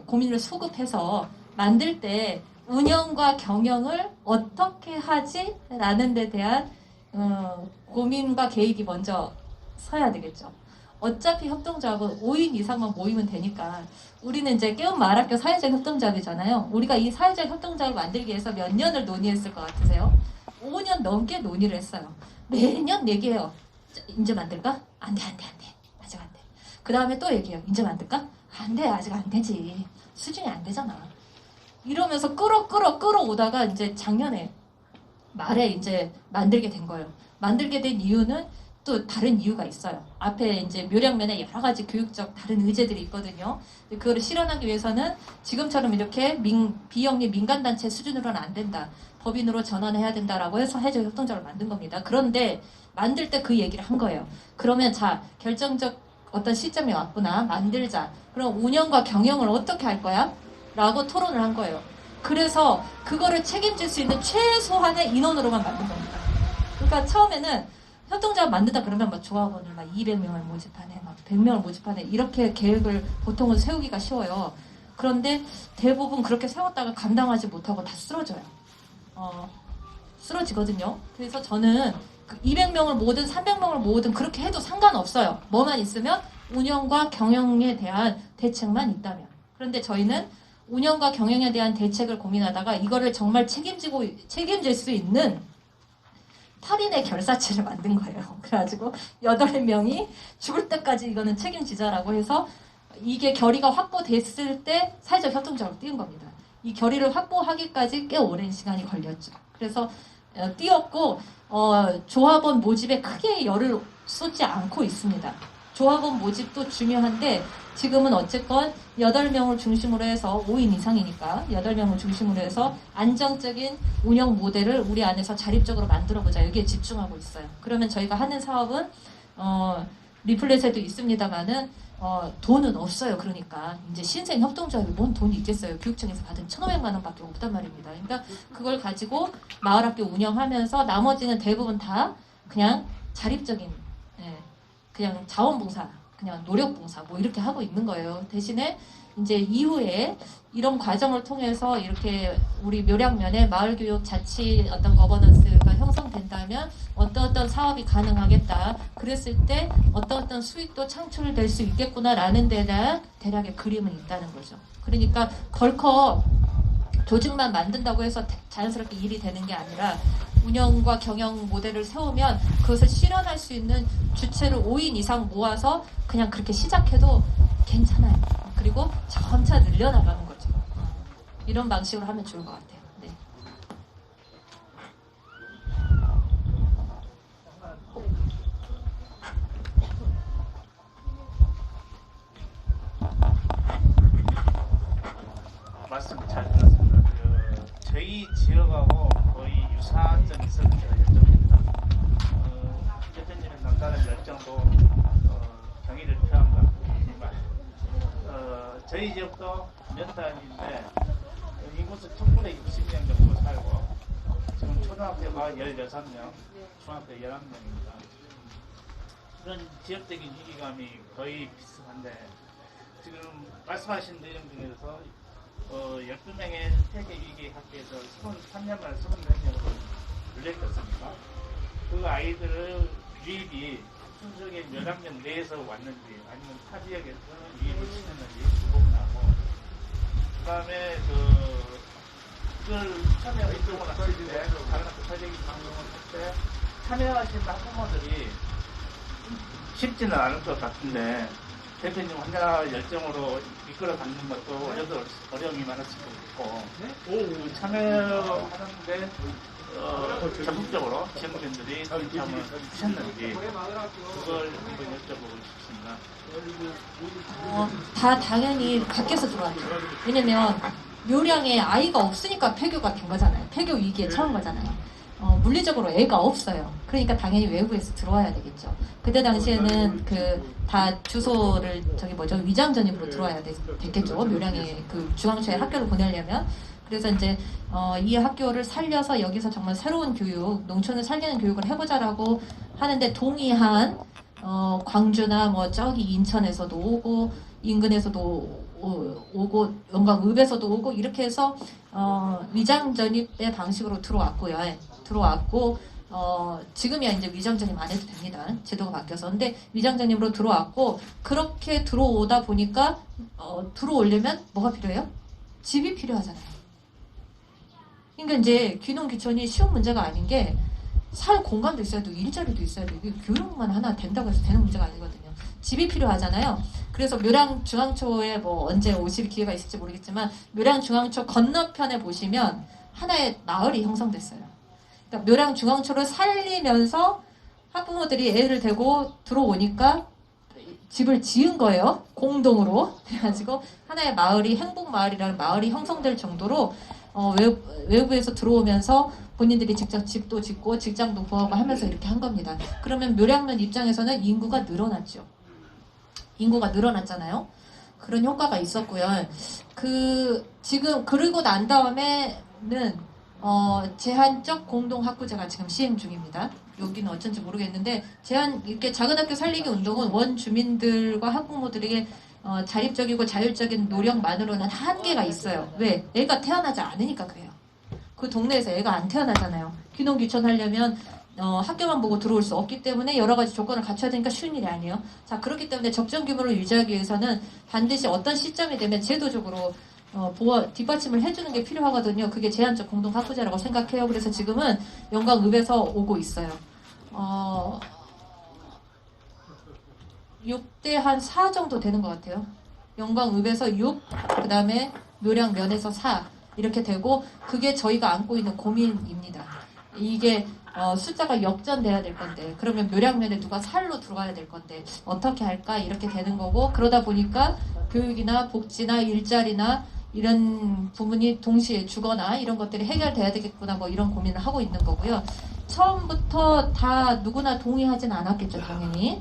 고민을 소급해서 만들 때 운영과 경영을 어떻게 하지? 라는 데 대한 고민과 계획이 먼저 서야 되겠죠. 어차피 협동조합은 5인 이상만 모이면 되니까 우리는 이제 깨운 마을학교 사회적 협동조합이잖아요. 우리가 이 사회적 협동조합을 만들기 위해서 몇 년을 논의했을 것 같으세요? 5년 넘게 논의를 했어요. 매년 얘기해요. 이제 만들까? 안 돼. 아직 안 돼. 그 다음에 또 얘기해요. 이제 만들까? 안 돼. 아직 안 되지. 수준이 안 되잖아. 이러면서 끌어오다가 이제 작년에 말에 이제 만들게 된 거예요. 만들게 된 이유는 또 다른 이유가 있어요. 앞에 이제 묘량면에 여러 가지 교육적 다른 의제들이 있거든요. 그거를 실현하기 위해서는 지금처럼 이렇게 비영리 민간단체 수준으로는 안 된다. 법인으로 전환해야 된다라고 해서 해적 협동조합을 만든 겁니다. 그런데 만들 때 그 얘기를 한 거예요. 그러면 자, 결정적 어떤 시점이 왔구나. 만들자. 그럼 운영과 경영을 어떻게 할 거야? 라고 토론을 한 거예요. 그래서 그거를 책임질 수 있는 최소한의 인원으로만 만든 겁니다. 그러니까 처음에는 협동조합 만든다 그러면 막 조합원을 막 200명을 모집하네, 막 100명을 모집하네, 이렇게 계획을 보통은 세우기가 쉬워요. 그런데 대부분 그렇게 세웠다가 감당하지 못하고 다 쓰러져요. 쓰러지거든요. 그래서 저는 200명을 모으든 300명을 모으든 그렇게 해도 상관없어요. 뭐만 있으면 운영과 경영에 대한 대책만 있다면. 그런데 저희는 운영과 경영에 대한 대책을 고민하다가 이거를 정말 책임질 수 있는 8인의 결사체를 만든 거예요. 그래가지고 8명이 죽을 때까지 이거는 책임지자라고 해서 이게 결의가 확보됐을 때 사회적 협동조합을 띄운 겁니다. 이 결의를 확보하기까지 꽤 오랜 시간이 걸렸죠. 그래서 띄웠고 조합원 모집에 크게 열을 쏟지 않고 있습니다. 조합원 모집도 중요한데 지금은 어쨌건 8명을 중심으로 해서 5인 이상이니까 8명을 중심으로 해서 안정적인 운영 모델을 우리 안에서 자립적으로 만들어보자. 여기에 집중하고 있어요. 그러면 저희가 하는 사업은 리플렛에도 있습니다만은 돈은 없어요. 그러니까 이제 신생 협동조합이 뭔 돈이 있겠어요. 교육청에서 받은 1,500만 원밖에 없단 말입니다. 그러니까 그걸 가지고 마을학교 운영하면서 나머지는 대부분 다 그냥 자립적인 그냥 자원봉사, 그냥 노력봉사 뭐 이렇게 하고 있는 거예요. 대신에 이제 이후에 이런 과정을 통해서 이렇게 우리 묘량면에 마을교육 자치 어떤 거버넌스가 형성된다면 어떤 사업이 가능하겠다. 그랬을 때 어떤 수익도 창출될 수 있겠구나라는 데 대한 대략의 그림은 있다는 거죠. 그러니까 덜컥 조직만 만든다고 해서 자연스럽게 일이 되는 게 아니라 운영과 경영 모델을 세우면 그것을 실현할 수 있는 주체를 5인 이상 모아서 그냥 그렇게 시작해도 괜찮아요. 그리고 점차 늘려나가는 거죠. 이런 방식으로 하면 좋을 것 같아요. 네. 말씀 잘 들었습니다. 저희 지역하고 거의 유사한 점이 있어서 제가 여쭤봅니다. 대표님의 남다른 열정도 경의를 표한 것 같지만 저희 지역도 면단인데 인구수 1,960명 정도 살고 지금 초등학교가 16명, 중학교 11명입니다. 그런 지역적인 위기감이 거의 비슷한데 지금 말씀하신 내용 중에서 12명의 세계 위기 학교에서 3년 만에 24명으로 열렸었습니까? 그 아이들의 유입이 순수하게 몇 학년 내에서 왔는지 아니면 타 지역에서 유입을 시켰는지 그 부분하고 그 다음에 그걸 참여 이쪽으로 갔을 때 다른 학교 사적인 방송을 할 때 참여하신 학부모들이 쉽지는 않을 것 같은데 대표님 혼자 열정으로 이끌어 가는 것도 어려움이 많았을 것 같고 참여하는데 적극적으로 지역민들이 한번 하셨는지 그걸 한번 여쭤보고 싶습니다. 다 당연히 밖에서 들어왔죠. 왜냐면 묘량에 아이가 없으니까 폐교가 된 거잖아요. 폐교 위기에 처한 거잖아요. 물리적으로 애가 없어요. 그러니까 당연히 외부에서 들어와야 되겠죠. 그때 당시에는 그 다 주소를 위장 전입으로 들어와야 됐겠죠. 묘량에 그 중앙초에 학교를 보내려면. 그래서 이제 이 학교를 살려서 여기서 정말 새로운 교육, 농촌을 살리는 교육을 해보자라고 하는데 동의한 광주나 뭐 저기 인천에서도 오고 인근에서도 오고 영광읍에서도 오고 이렇게 해서 위장 전입의 방식으로 들어왔고요. 들어왔고 지금이야 이제 위장 전입 안 해도 됩니다. 제도가 바뀌어서. 근데 위장 전입으로 들어왔고 그렇게 들어오다 보니까 들어오려면 뭐가 필요해요? 집이 필요하잖아요. 그러니까 이제 귀농귀촌이 쉬운 문제가 아닌 게 살 공간도 있어야 되고 일자리도 있어야 되고 교육만 하나 된다고 해서 되는 문제가 아니거든요. 집이 필요하잖아요. 그래서 묘량 중앙초에 뭐 언제 오실 기회가 있을지 모르겠지만 묘량 중앙초 건너편에 보시면 하나의 마을이 형성됐어요. 그러니까 묘량 중앙초를 살리면서 학부모들이 애를 데리고 들어오니까 집을 지은 거예요. 공동으로. 그래가지고 하나의 마을이 행복마을이라는 마을이 형성될 정도로 외부에서 들어오면서 본인들이 직접 집도 짓고 직장도 구하고 하면서 이렇게 한 겁니다. 그러면 묘량면 입장에서는 인구가 늘어났죠. 인구가 늘어났잖아요. 그런 효과가 있었고요. 지금 그러고 난 다음에는 제한적 공동학구제가 지금 시행 중입니다. 여기는 어쩐지 모르겠는데 이렇게 작은 학교 살리기 운동은 원 주민들과 학부모들에게 자립적이고 자율적인 노력만으로는 한계가 있어요. 왜? 애가 태어나지 않으니까 그래요. 그 동네에서 애가 안 태어나잖아요. 귀농귀촌 하려면 학교만 보고 들어올 수 없기 때문에 여러 가지 조건을 갖춰야 되니까 쉬운 일이 아니에요. 자, 그렇기 때문에 적정 규모를 유지하기 위해서는 반드시 어떤 시점이 되면 제도적으로 뒷받침을 해주는 게 필요하거든요. 그게 제한적 공동학구제라고 생각해요. 그래서 지금은 영광읍에서 오고 있어요. 6대 한 4 정도 되는 것 같아요. 영광읍에서 6, 그 다음에 묘량면에서 4 이렇게 되고 그게 저희가 안고 있는 고민입니다. 이게 숫자가 역전돼야 될 건데 그러면 묘량면에 누가 살로 들어가야 될 건데 어떻게 할까 이렇게 되는 거고 그러다 보니까 교육이나 복지나 일자리나 이런 부분이 동시에 주거나 이런 것들이 해결돼야 되겠구나 뭐 이런 고민을 하고 있는 거고요. 처음부터 다 누구나 동의하진 않았겠죠 당연히.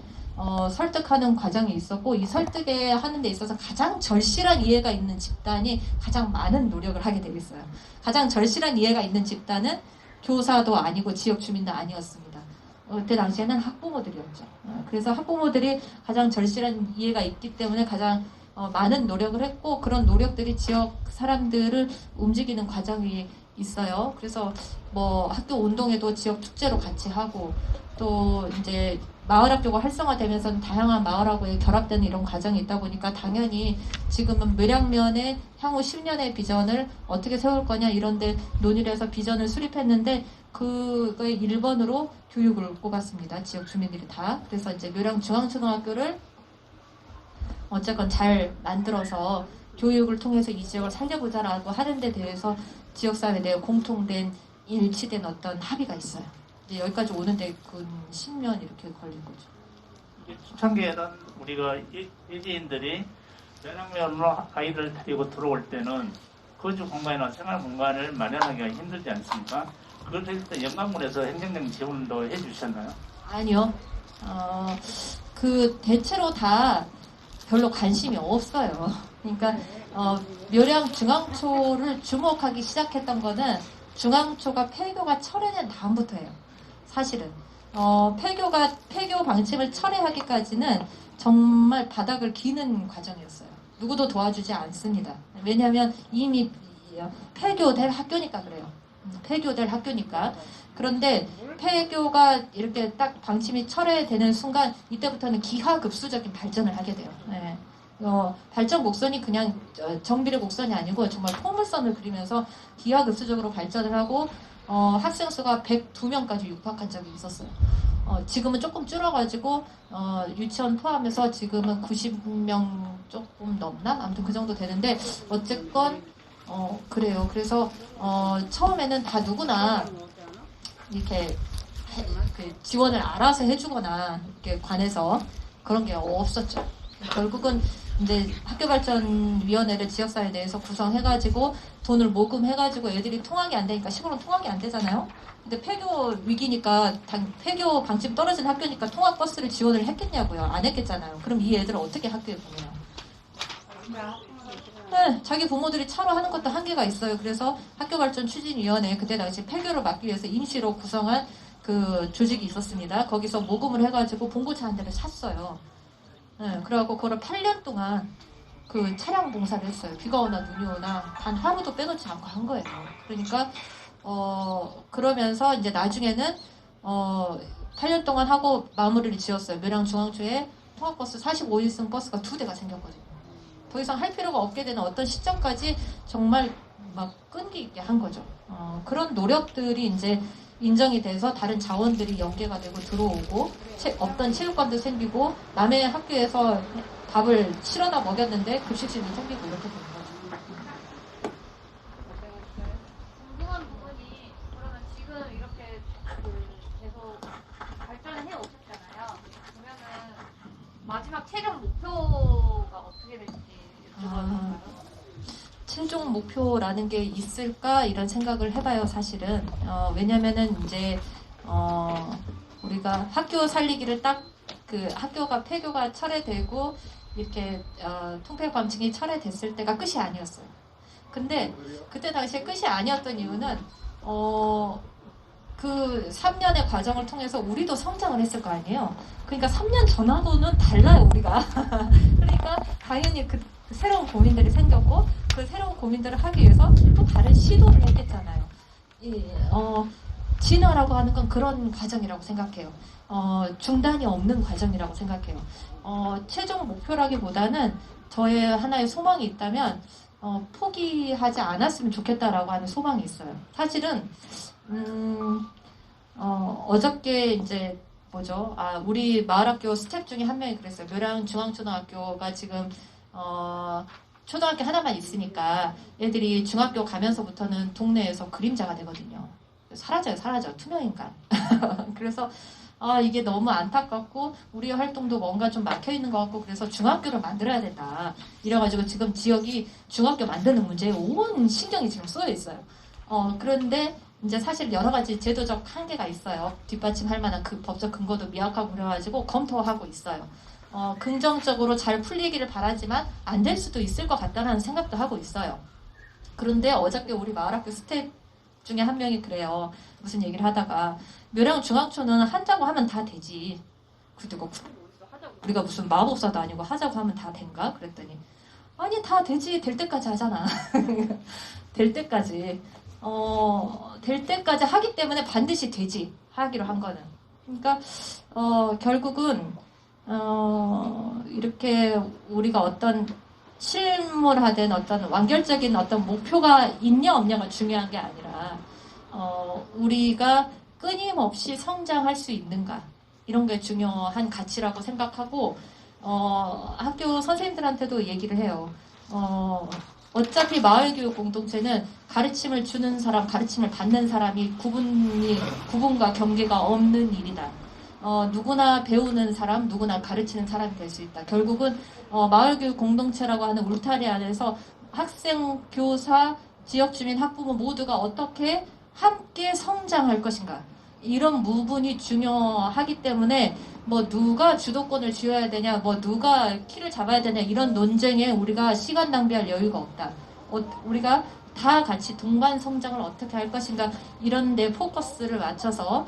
설득하는 과정이 있었고 이 설득에 하는 데 있어서 가장 절실한 이해가 있는 집단이 가장 많은 노력을 하게 되겠어요. 가장 절실한 이해가 있는 집단은 교사도 아니고 지역 주민도 아니었습니다. 그때 당시에는 학부모들이었죠. 그래서 학부모들이 가장 절실한 이해가 있기 때문에 가장 많은 노력을 했고 그런 노력들이 지역 사람들을 움직이는 과정이 있어요. 그래서 뭐 학교 운동에도 지역 축제로 같이 하고 또 이제 마을학교가 활성화되면서 다양한 마을하고의 결합되는 이런 과정이 있다 보니까 당연히 지금은 묘량면의 향후 10년의 비전을 어떻게 세울 거냐 이런데 논의를 해서 비전을 수립했는데 그거의 1번으로 교육을 꼽았습니다. 지역 주민들이 다. 그래서 이제 묘량 중앙초등학교를 어쨌건 잘 만들어서 교육을 통해서 이 지역을 살려보자라고 하는 데 대해서 지역사회에 대해 공통된 일치된 어떤 합의가 있어요. 이제 여기까지 오는데 근 10년 이렇게 걸린 거죠. 초창기에는 우리가 일지인들이 묘량면으로 아이들 데리고 들어올 때는 거주 공간이나 생활 공간을 마련하기가 힘들지 않습니까? 그걸 했을 때 영광군에서 행정적 지원도 해주셨나요? 아니요. 대체로 다 별로 관심이 없어요. 그러니까 묘량 중앙초를 주목하기 시작했던 거는 중앙초가 폐교가 철회된 다음부터예요. 사실은 폐교 방침을 철회하기까지는 정말 바닥을 기는 과정이었어요. 누구도 도와주지 않습니다. 왜냐하면 이미 폐교될 학교니까 그래요. 폐교될 학교니까. 그런데 폐교가 이렇게 딱 방침이 철회되는 순간 이때부터는 기하급수적인 발전을 하게 돼요. 네. 발전 곡선이 그냥 정비례 곡선이 아니고 정말 포물선을 그리면서 기하급수적으로 발전을 하고 학생 수가 102명까지 육박한 적이 있었어요. 지금은 조금 줄어가지고 유치원 포함해서 지금은 90명 조금 넘나? 아무튼 그 정도 되는데 어쨌건 그래요. 그래서 처음에는 다 누구나 이렇게 지원을 알아서 해주거나 이렇게 관해서 그런 게 없었죠. 결국은 이제 학교발전위원회를 지역사회 내에서 구성해가지고 돈을 모금해가지고 애들이 통학이 안 되니까 시골은 통학이 안 되잖아요. 근데 폐교 위기니까 폐교 방침 떨어진 학교니까 통학버스를 지원을 했겠냐고요. 안 했겠잖아요. 그럼 이 애들은 어떻게 학교에 보내요? 네, 자기 부모들이 차로 하는 것도 한계가 있어요. 그래서 학교발전추진위원회 그때 당시 폐교를 막기 위해서 임시로 구성한 그 조직이 있었습니다. 거기서 모금을 해가지고 봉고차 한 대를 샀어요. 네, 그래갖고 그거를 8년 동안 그 차량 봉사를 했어요. 비가 오나 눈이 오나 단 하루도 빼놓지 않고 한 거예요. 그러니까 그러면서 이제 나중에는 8년 동안 하고 마무리를 지었어요. 밀양중앙초에 통학버스 45인승 버스가 2대가 생겼거든요. 더 이상 할 필요가 없게 되는 어떤 시점까지 정말 막 끈기 있게 한 거죠. 그런 노력들이 이제 인정이 돼서 다른 자원들이 연계가 되고 들어오고 없던 체육관도 생기고 남의 학교에서 밥을 실어다 먹였는데 급식실도 생기고 이렇게 되는 거죠. 궁금한 부분이 그러면 지금 이렇게 계속 발전을 해 오셨잖아요. 그러면은 마지막 최종 목표가 어떻게 될지 여쭤봐도 최종 목표라는 게 있을까 이런 생각을 해봐요. 사실은 왜냐면은 이제 우리가 학교 살리기를 딱 그 학교가 폐교가 철회되고 이렇게 통폐방침이 철회됐을 때가 끝이 아니었어요. 근데 그때 당시에 끝이 아니었던 이유는 그 3년의 과정을 통해서 우리도 성장을 했을 거 아니에요. 그러니까 3년 전하고는 달라요, 우리가. 그러니까 당연히 그 새로운 고민들이 생겼고 그 새로운 고민들을 하기 위해서 또 다른 시도를 했겠잖아요. 진화라고 하는 건 그런 과정이라고 생각해요. 중단이 없는 과정이라고 생각해요. 최종 목표라기보다는 저의 하나의 소망이 있다면 포기하지 않았으면 좋겠다라고 하는 소망이 있어요. 사실은 어저께 이제 뭐죠? 우리 마을학교 스텝 중에 한 명이 그랬어요. 묘량중앙초등학교가 지금 초등학교 하나만 있으니까 애들이 중학교 가면서부터는 동네에서 그림자가 되거든요. 사라져. 투명인간. 그래서 이게 너무 안타깝고 우리의 활동도 뭔가 좀 막혀있는 것 같고 그래서 중학교를 만들어야 된다. 이래가지고 지금 지역이 중학교 만드는 문제에 온 신경이 지금 쏘여 있어요. 그런데 이제 사실 여러 가지 제도적 한계가 있어요. 뒷받침할 만한 그 법적 근거도 미약하고 그래가지고 검토하고 있어요. 긍정적으로 잘 풀리기를 바라지만 안 될 수도 있을 것 같다는 생각도 하고 있어요. 그런데 어저께 우리 마을학교 스텝 중에 한 명이 그래요. 무슨 얘기를 하다가 묘량중앙초는 한다고 하면 다 되지. 그리고 우리가 무슨 마법사도 아니고 하자고 하면 다 된가? 그랬더니 아니 다 되지. 될 때까지 하잖아. 될 때까지. 될 때까지 하기 때문에 반드시 되지. 하기로 한 거는. 그러니까 결국은 이렇게 우리가 어떤 실물화된 어떤 완결적인 어떤 목표가 있냐 없냐가 중요한 게 아니라 우리가 끊임없이 성장할 수 있는가 이런 게 중요한 가치라고 생각하고 학교 선생님들한테도 얘기를 해요. 어차피 마을교육 공동체는 가르침을 주는 사람, 가르침을 받는 사람이 구분과 경계가 없는 일이다. 누구나 배우는 사람, 누구나 가르치는 사람이 될 수 있다. 결국은 마을교육 공동체라고 하는 울타리 안에서 학생, 교사, 지역주민, 학부모 모두가 어떻게 함께 성장할 것인가 이런 부분이 중요하기 때문에 뭐 누가 주도권을 쥐어야 되냐, 뭐 누가 키를 잡아야 되냐 이런 논쟁에 우리가 시간 낭비할 여유가 없다. 우리가 다 같이 동반 성장을 어떻게 할 것인가 이런 데 포커스를 맞춰서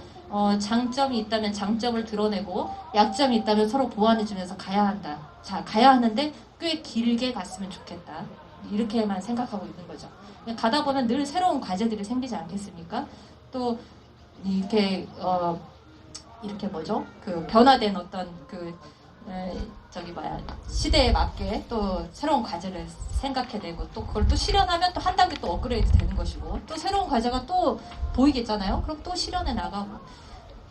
장점이 있다면 장점을 드러내고 약점이 있다면 서로 보완해주면서 가야 한다. 자, 가야 하는데 꽤 길게 갔으면 좋겠다. 이렇게만 생각하고 있는 거죠. 가다 보면 늘 새로운 과제들이 생기지 않겠습니까? 또 이렇게 이렇게 뭐죠? 그 변화된 어떤 시대에 맞게 또 새로운 과제를 생각해내고 또 그걸 또 실현하면 또 한 단계 또 업그레이드 되는 것이고 또 새로운 과제가 또 보이겠잖아요. 그럼 또 실현해 나가고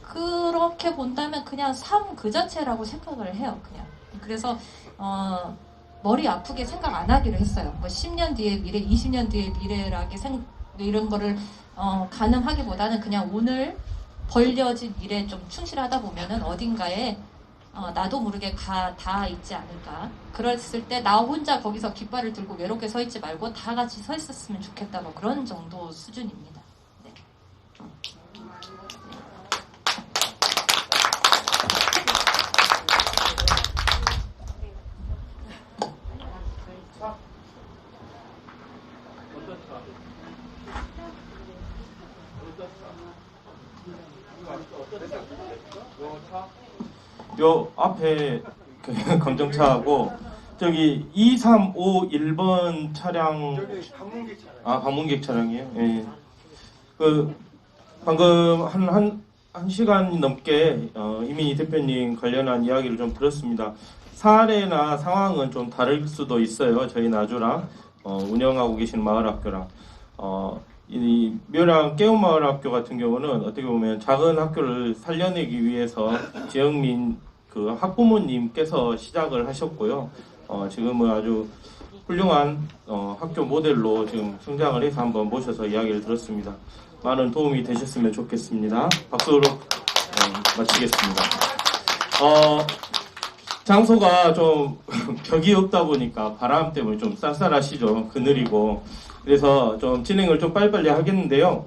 그렇게 본다면 그냥 삶 그 자체라고 생각을 해요. 그냥 그래서 머리 아프게 생각 안 하기로 했어요. 뭐 10년 뒤의 미래, 20년 뒤의 미래라게 이런 거를 가늠하기보다는 그냥 오늘 벌려진 일에 좀 충실하다 보면은 어딘가에 나도 모르게 다 있지 않을까. 그랬을 때 나 혼자 거기서 깃발을 들고 외롭게 서 있지 말고 다 같이 서 있었으면 좋겠다. 뭐 그런 정도 수준입니다. 네. 요 앞에 그 검정차하고 저기 2351번 차량 방문객 차량이에요. 예. 그 방금 한 시간 넘게 이민희 대표님 관련한 이야기를 좀 들었습니다. 사례나 상황은 좀 다를 수도 있어요. 저희 나주랑 운영하고 계시는 마을학교랑 이 묘랑 깨운마을학교 같은 경우는 어떻게 보면 작은 학교를 살려내기 위해서 지역민 그 학부모님께서 시작을 하셨고요. 지금은 아주 훌륭한 학교 모델로 지금 성장을 해서 한번 모셔서 이야기를 들었습니다. 많은 도움이 되셨으면 좋겠습니다. 박수로 마치겠습니다. 장소가 좀 벽이 없다 보니까 바람 때문에 좀 쌀쌀하시죠. 그늘이고. 그래서 좀 진행을 좀 빨리빨리 하겠는데요.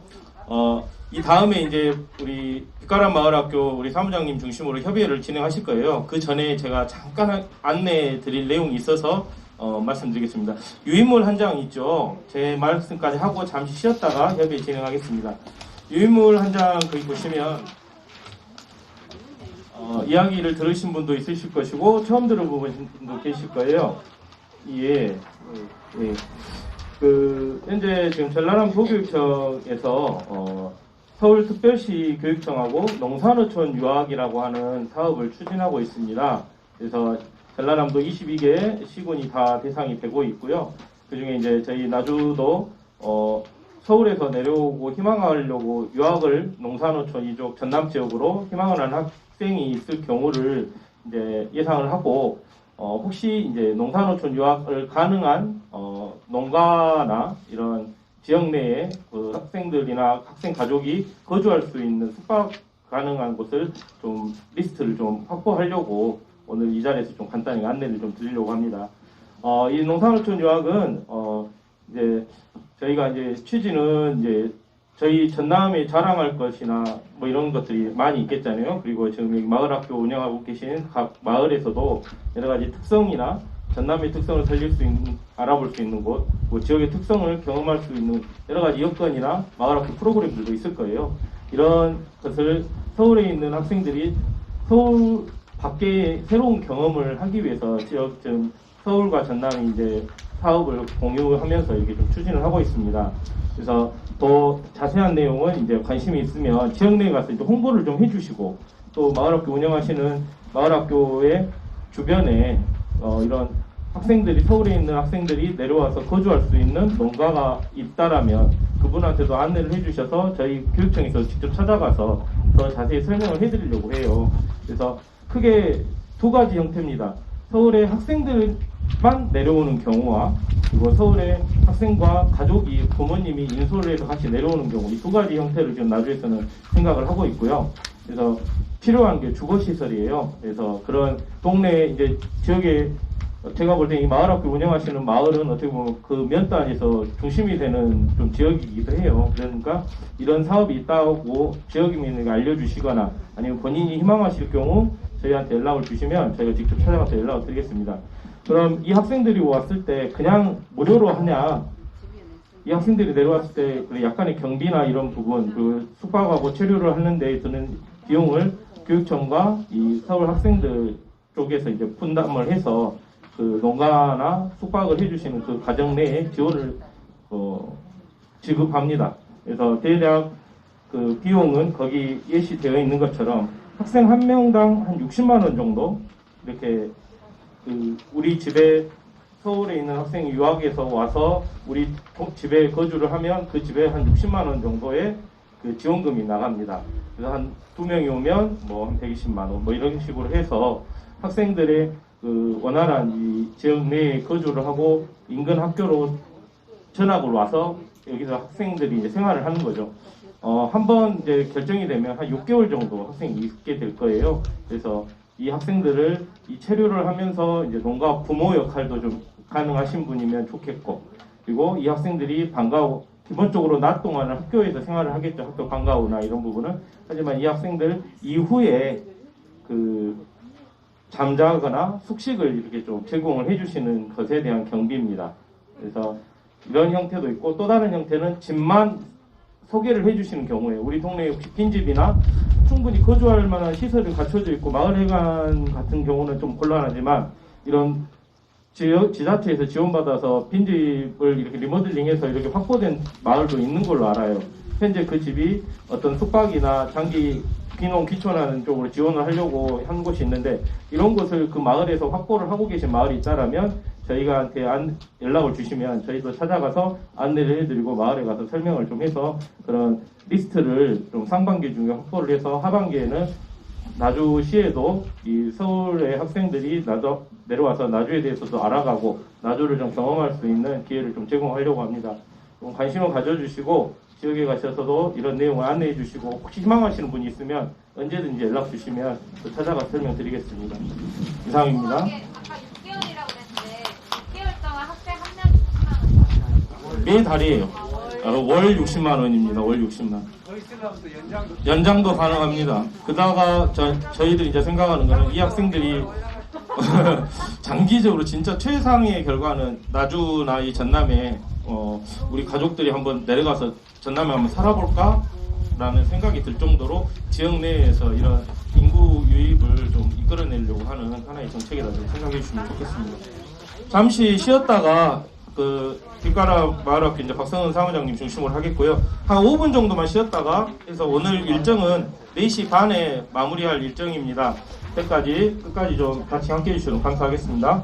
이 다음에 이제 우리 빛가람 마을학교 우리 사무장님 중심으로 협의회를 진행하실 거예요. 그 전에 제가 잠깐 안내해 드릴 내용이 있어서 말씀드리겠습니다. 유인물 한 장 있죠. 제 말씀까지 하고 잠시 쉬었다가 협의회 진행하겠습니다. 유인물 한 장 거기 보시면 이야기를 들으신 분도 있으실 것이고 처음 들어보신 분도 계실 거예요. 예. 현재 지금 전라남 도교육청에서 서울특별시 교육청하고 농산어촌 유학이라고 하는 사업을 추진하고 있습니다. 그래서 전라남도 22개 시군이 다 대상이 되고 있고요. 그중에 이제 저희 나주도 서울에서 내려오고 희망하려고 유학을 농산어촌 이쪽 전남 지역으로 희망을 하는 학생이 있을 경우를 이제 예상을 하고 혹시 이제 농산어촌 유학을 가능한 농가나 이런 지역 내에 그 학생들이나 학생 가족이 거주할 수 있는 숙박 가능한 곳을 좀 리스트를 좀 확보하려고 오늘 이 자리에서 좀 간단히 안내를 좀 드리려고 합니다. 이 농산어촌 유학은 이제 저희가 이제 취지는 이제 저희 전남에 자랑할 것이나 뭐 이런 것들이 많이 있겠잖아요. 그리고 지금 여기 마을학교 운영하고 계신 각 마을에서도 여러 가지 특성이나 전남의 특성을 살릴 수 있는, 알아볼 수 있는 곳, 뭐 지역의 특성을 경험할 수 있는 여러 가지 여건이나 마을학교 프로그램들도 있을 거예요. 이런 것을 서울에 있는 학생들이 서울 밖에 새로운 경험을 하기 위해서 지역 좀 서울과 전남이 이제 사업을 공유하면서 이렇게 좀 추진을 하고 있습니다. 그래서 더 자세한 내용은 이제 관심이 있으면 지역 내에 가서 이제 홍보를 좀 해주시고 또 마을학교 운영하시는 마을학교의 주변에 이런 학생들이 서울에 있는 학생들이 내려와서 거주할 수 있는 농가가 있다라면 그분한테도 안내를 해주셔서 저희 교육청에서 직접 찾아가서 더 자세히 설명을 해드리려고 해요. 그래서 크게 두 가지 형태입니다. 서울의 학생들만 내려오는 경우와 그리고 서울의 학생과 가족이 부모님이 인솔을 해서 같이 내려오는 경우 이 두 가지 형태를 지금 나주에서는 생각을 하고 있고요. 그래서 필요한 게 주거시설이에요. 그래서 그런 동네 이제 지역에 제가 볼 때 이 마을학교 운영하시는 마을은 어떻게 보면 그 면단에서 중심이 되는 좀 지역이기도 해요. 그러니까 이런 사업이 있다고 지역민에게 알려주시거나 아니면 본인이 희망하실 경우 저희한테 연락을 주시면 저희가 직접 찾아가서 연락을 드리겠습니다. 그럼 이 학생들이 왔을 때 그냥 무료로 하냐? 이 학생들이 내려왔을 때 약간의 경비나 이런 부분, 그 숙박하고 체류를 하는 데 드는 비용을 교육청과 이 서울 학생들 쪽에서 이제 분담을 해서 그 농가나 숙박을 해주시는 그 가정 내에 지원을 지급합니다. 그래서 대략 그 비용은 거기 예시되어 있는 것처럼 학생 한 명당 한 60만 원 정도 이렇게 그 우리 집에 서울에 있는 학생이 유학에서 와서 우리 집에 거주를 하면 그 집에 한 60만 원 정도의 그 지원금이 나갑니다. 그래서 한 2명이 오면 뭐 한 120만 원 뭐 이런 식으로 해서 학생들의 그 원활한 이 지역 내에 거주를 하고 인근 학교로 전학을 와서 여기서 학생들이 이제 생활을 하는 거죠. 한번 이제 결정이 되면 한 6개월 정도 학생이 있게 될 거예요. 그래서 이 학생들을 이 체류를 하면서 이제 농가 부모 역할도 좀 가능하신 분이면 좋겠고, 그리고 이 학생들이 방과 후 기본적으로 낮 동안은 학교에서 생활을 하겠죠. 학교 방과 후나 이런 부분은. 하지만 이 학생들 이후에 그 잠자거나 숙식을 이렇게 좀 제공을 해주시는 것에 대한 경비입니다. 그래서 이런 형태도 있고, 또 다른 형태는 집만 소개를 해주시는 경우에 우리 동네에 혹시 빈집이나 충분히 거주할 만한 시설이 갖춰져 있고 마을회관 같은 경우는 좀 곤란하지만 이런 지자체에서 지원받아서 빈집을 이렇게 리모델링해서 이렇게 확보된 마을도 있는 걸로 알아요. 현재 그 집이 어떤 숙박이나 장기 귀농 귀촌하는 쪽으로 지원을 하려고 한 곳이 있는데, 이런 곳을 그 마을에서 확보를 하고 계신 마을이 있다라면 저희가한테 연락을 주시면 저희도 찾아가서 안내를 해드리고 마을에 가서 설명을 좀 해서 그런 리스트를 좀 상반기 중에 확보를 해서 하반기에는 나주시에도 이 서울의 학생들이 내려와서 나주에 대해서도 알아가고 나주를 좀 경험할 수 있는 기회를 좀 제공하려고 합니다. 좀 관심을 가져주시고 지역에 가셔서도 이런 내용을 안내해 주시고, 혹시 희망하시는 분이 있으면 언제든지 연락 주시면 또 찾아가 설명드리겠습니다. 이상입니다. 아까 6개월이라고 했는데 6개월 동안 학생 한 명 10만 원. 매달이에요. 월 60만 원입니다. 월 60만 원. 연장도 가능합니다. 그다가 저희들이 이제 생각하는 거는 이 학생들이 장기적으로 진짜 최상의 결과는 나주나 이 전남에 우리 가족들이 한번 내려가서 전남에 한번 살아볼까? 라는 생각이 들 정도로 지역 내에서 이런 인구 유입을 좀 이끌어내려고 하는 하나의 정책이라고 생각해 주시면 좋겠습니다. 잠시 쉬었다가 그 길가라 마을학교 이제 박성은 사무장님 중심으로 하겠고요. 한 5분 정도만 쉬었다가 해서 오늘 일정은 4시 반에 마무리할 일정입니다. 끝까지 좀 같이 함께 해주시면 감사하겠습니다.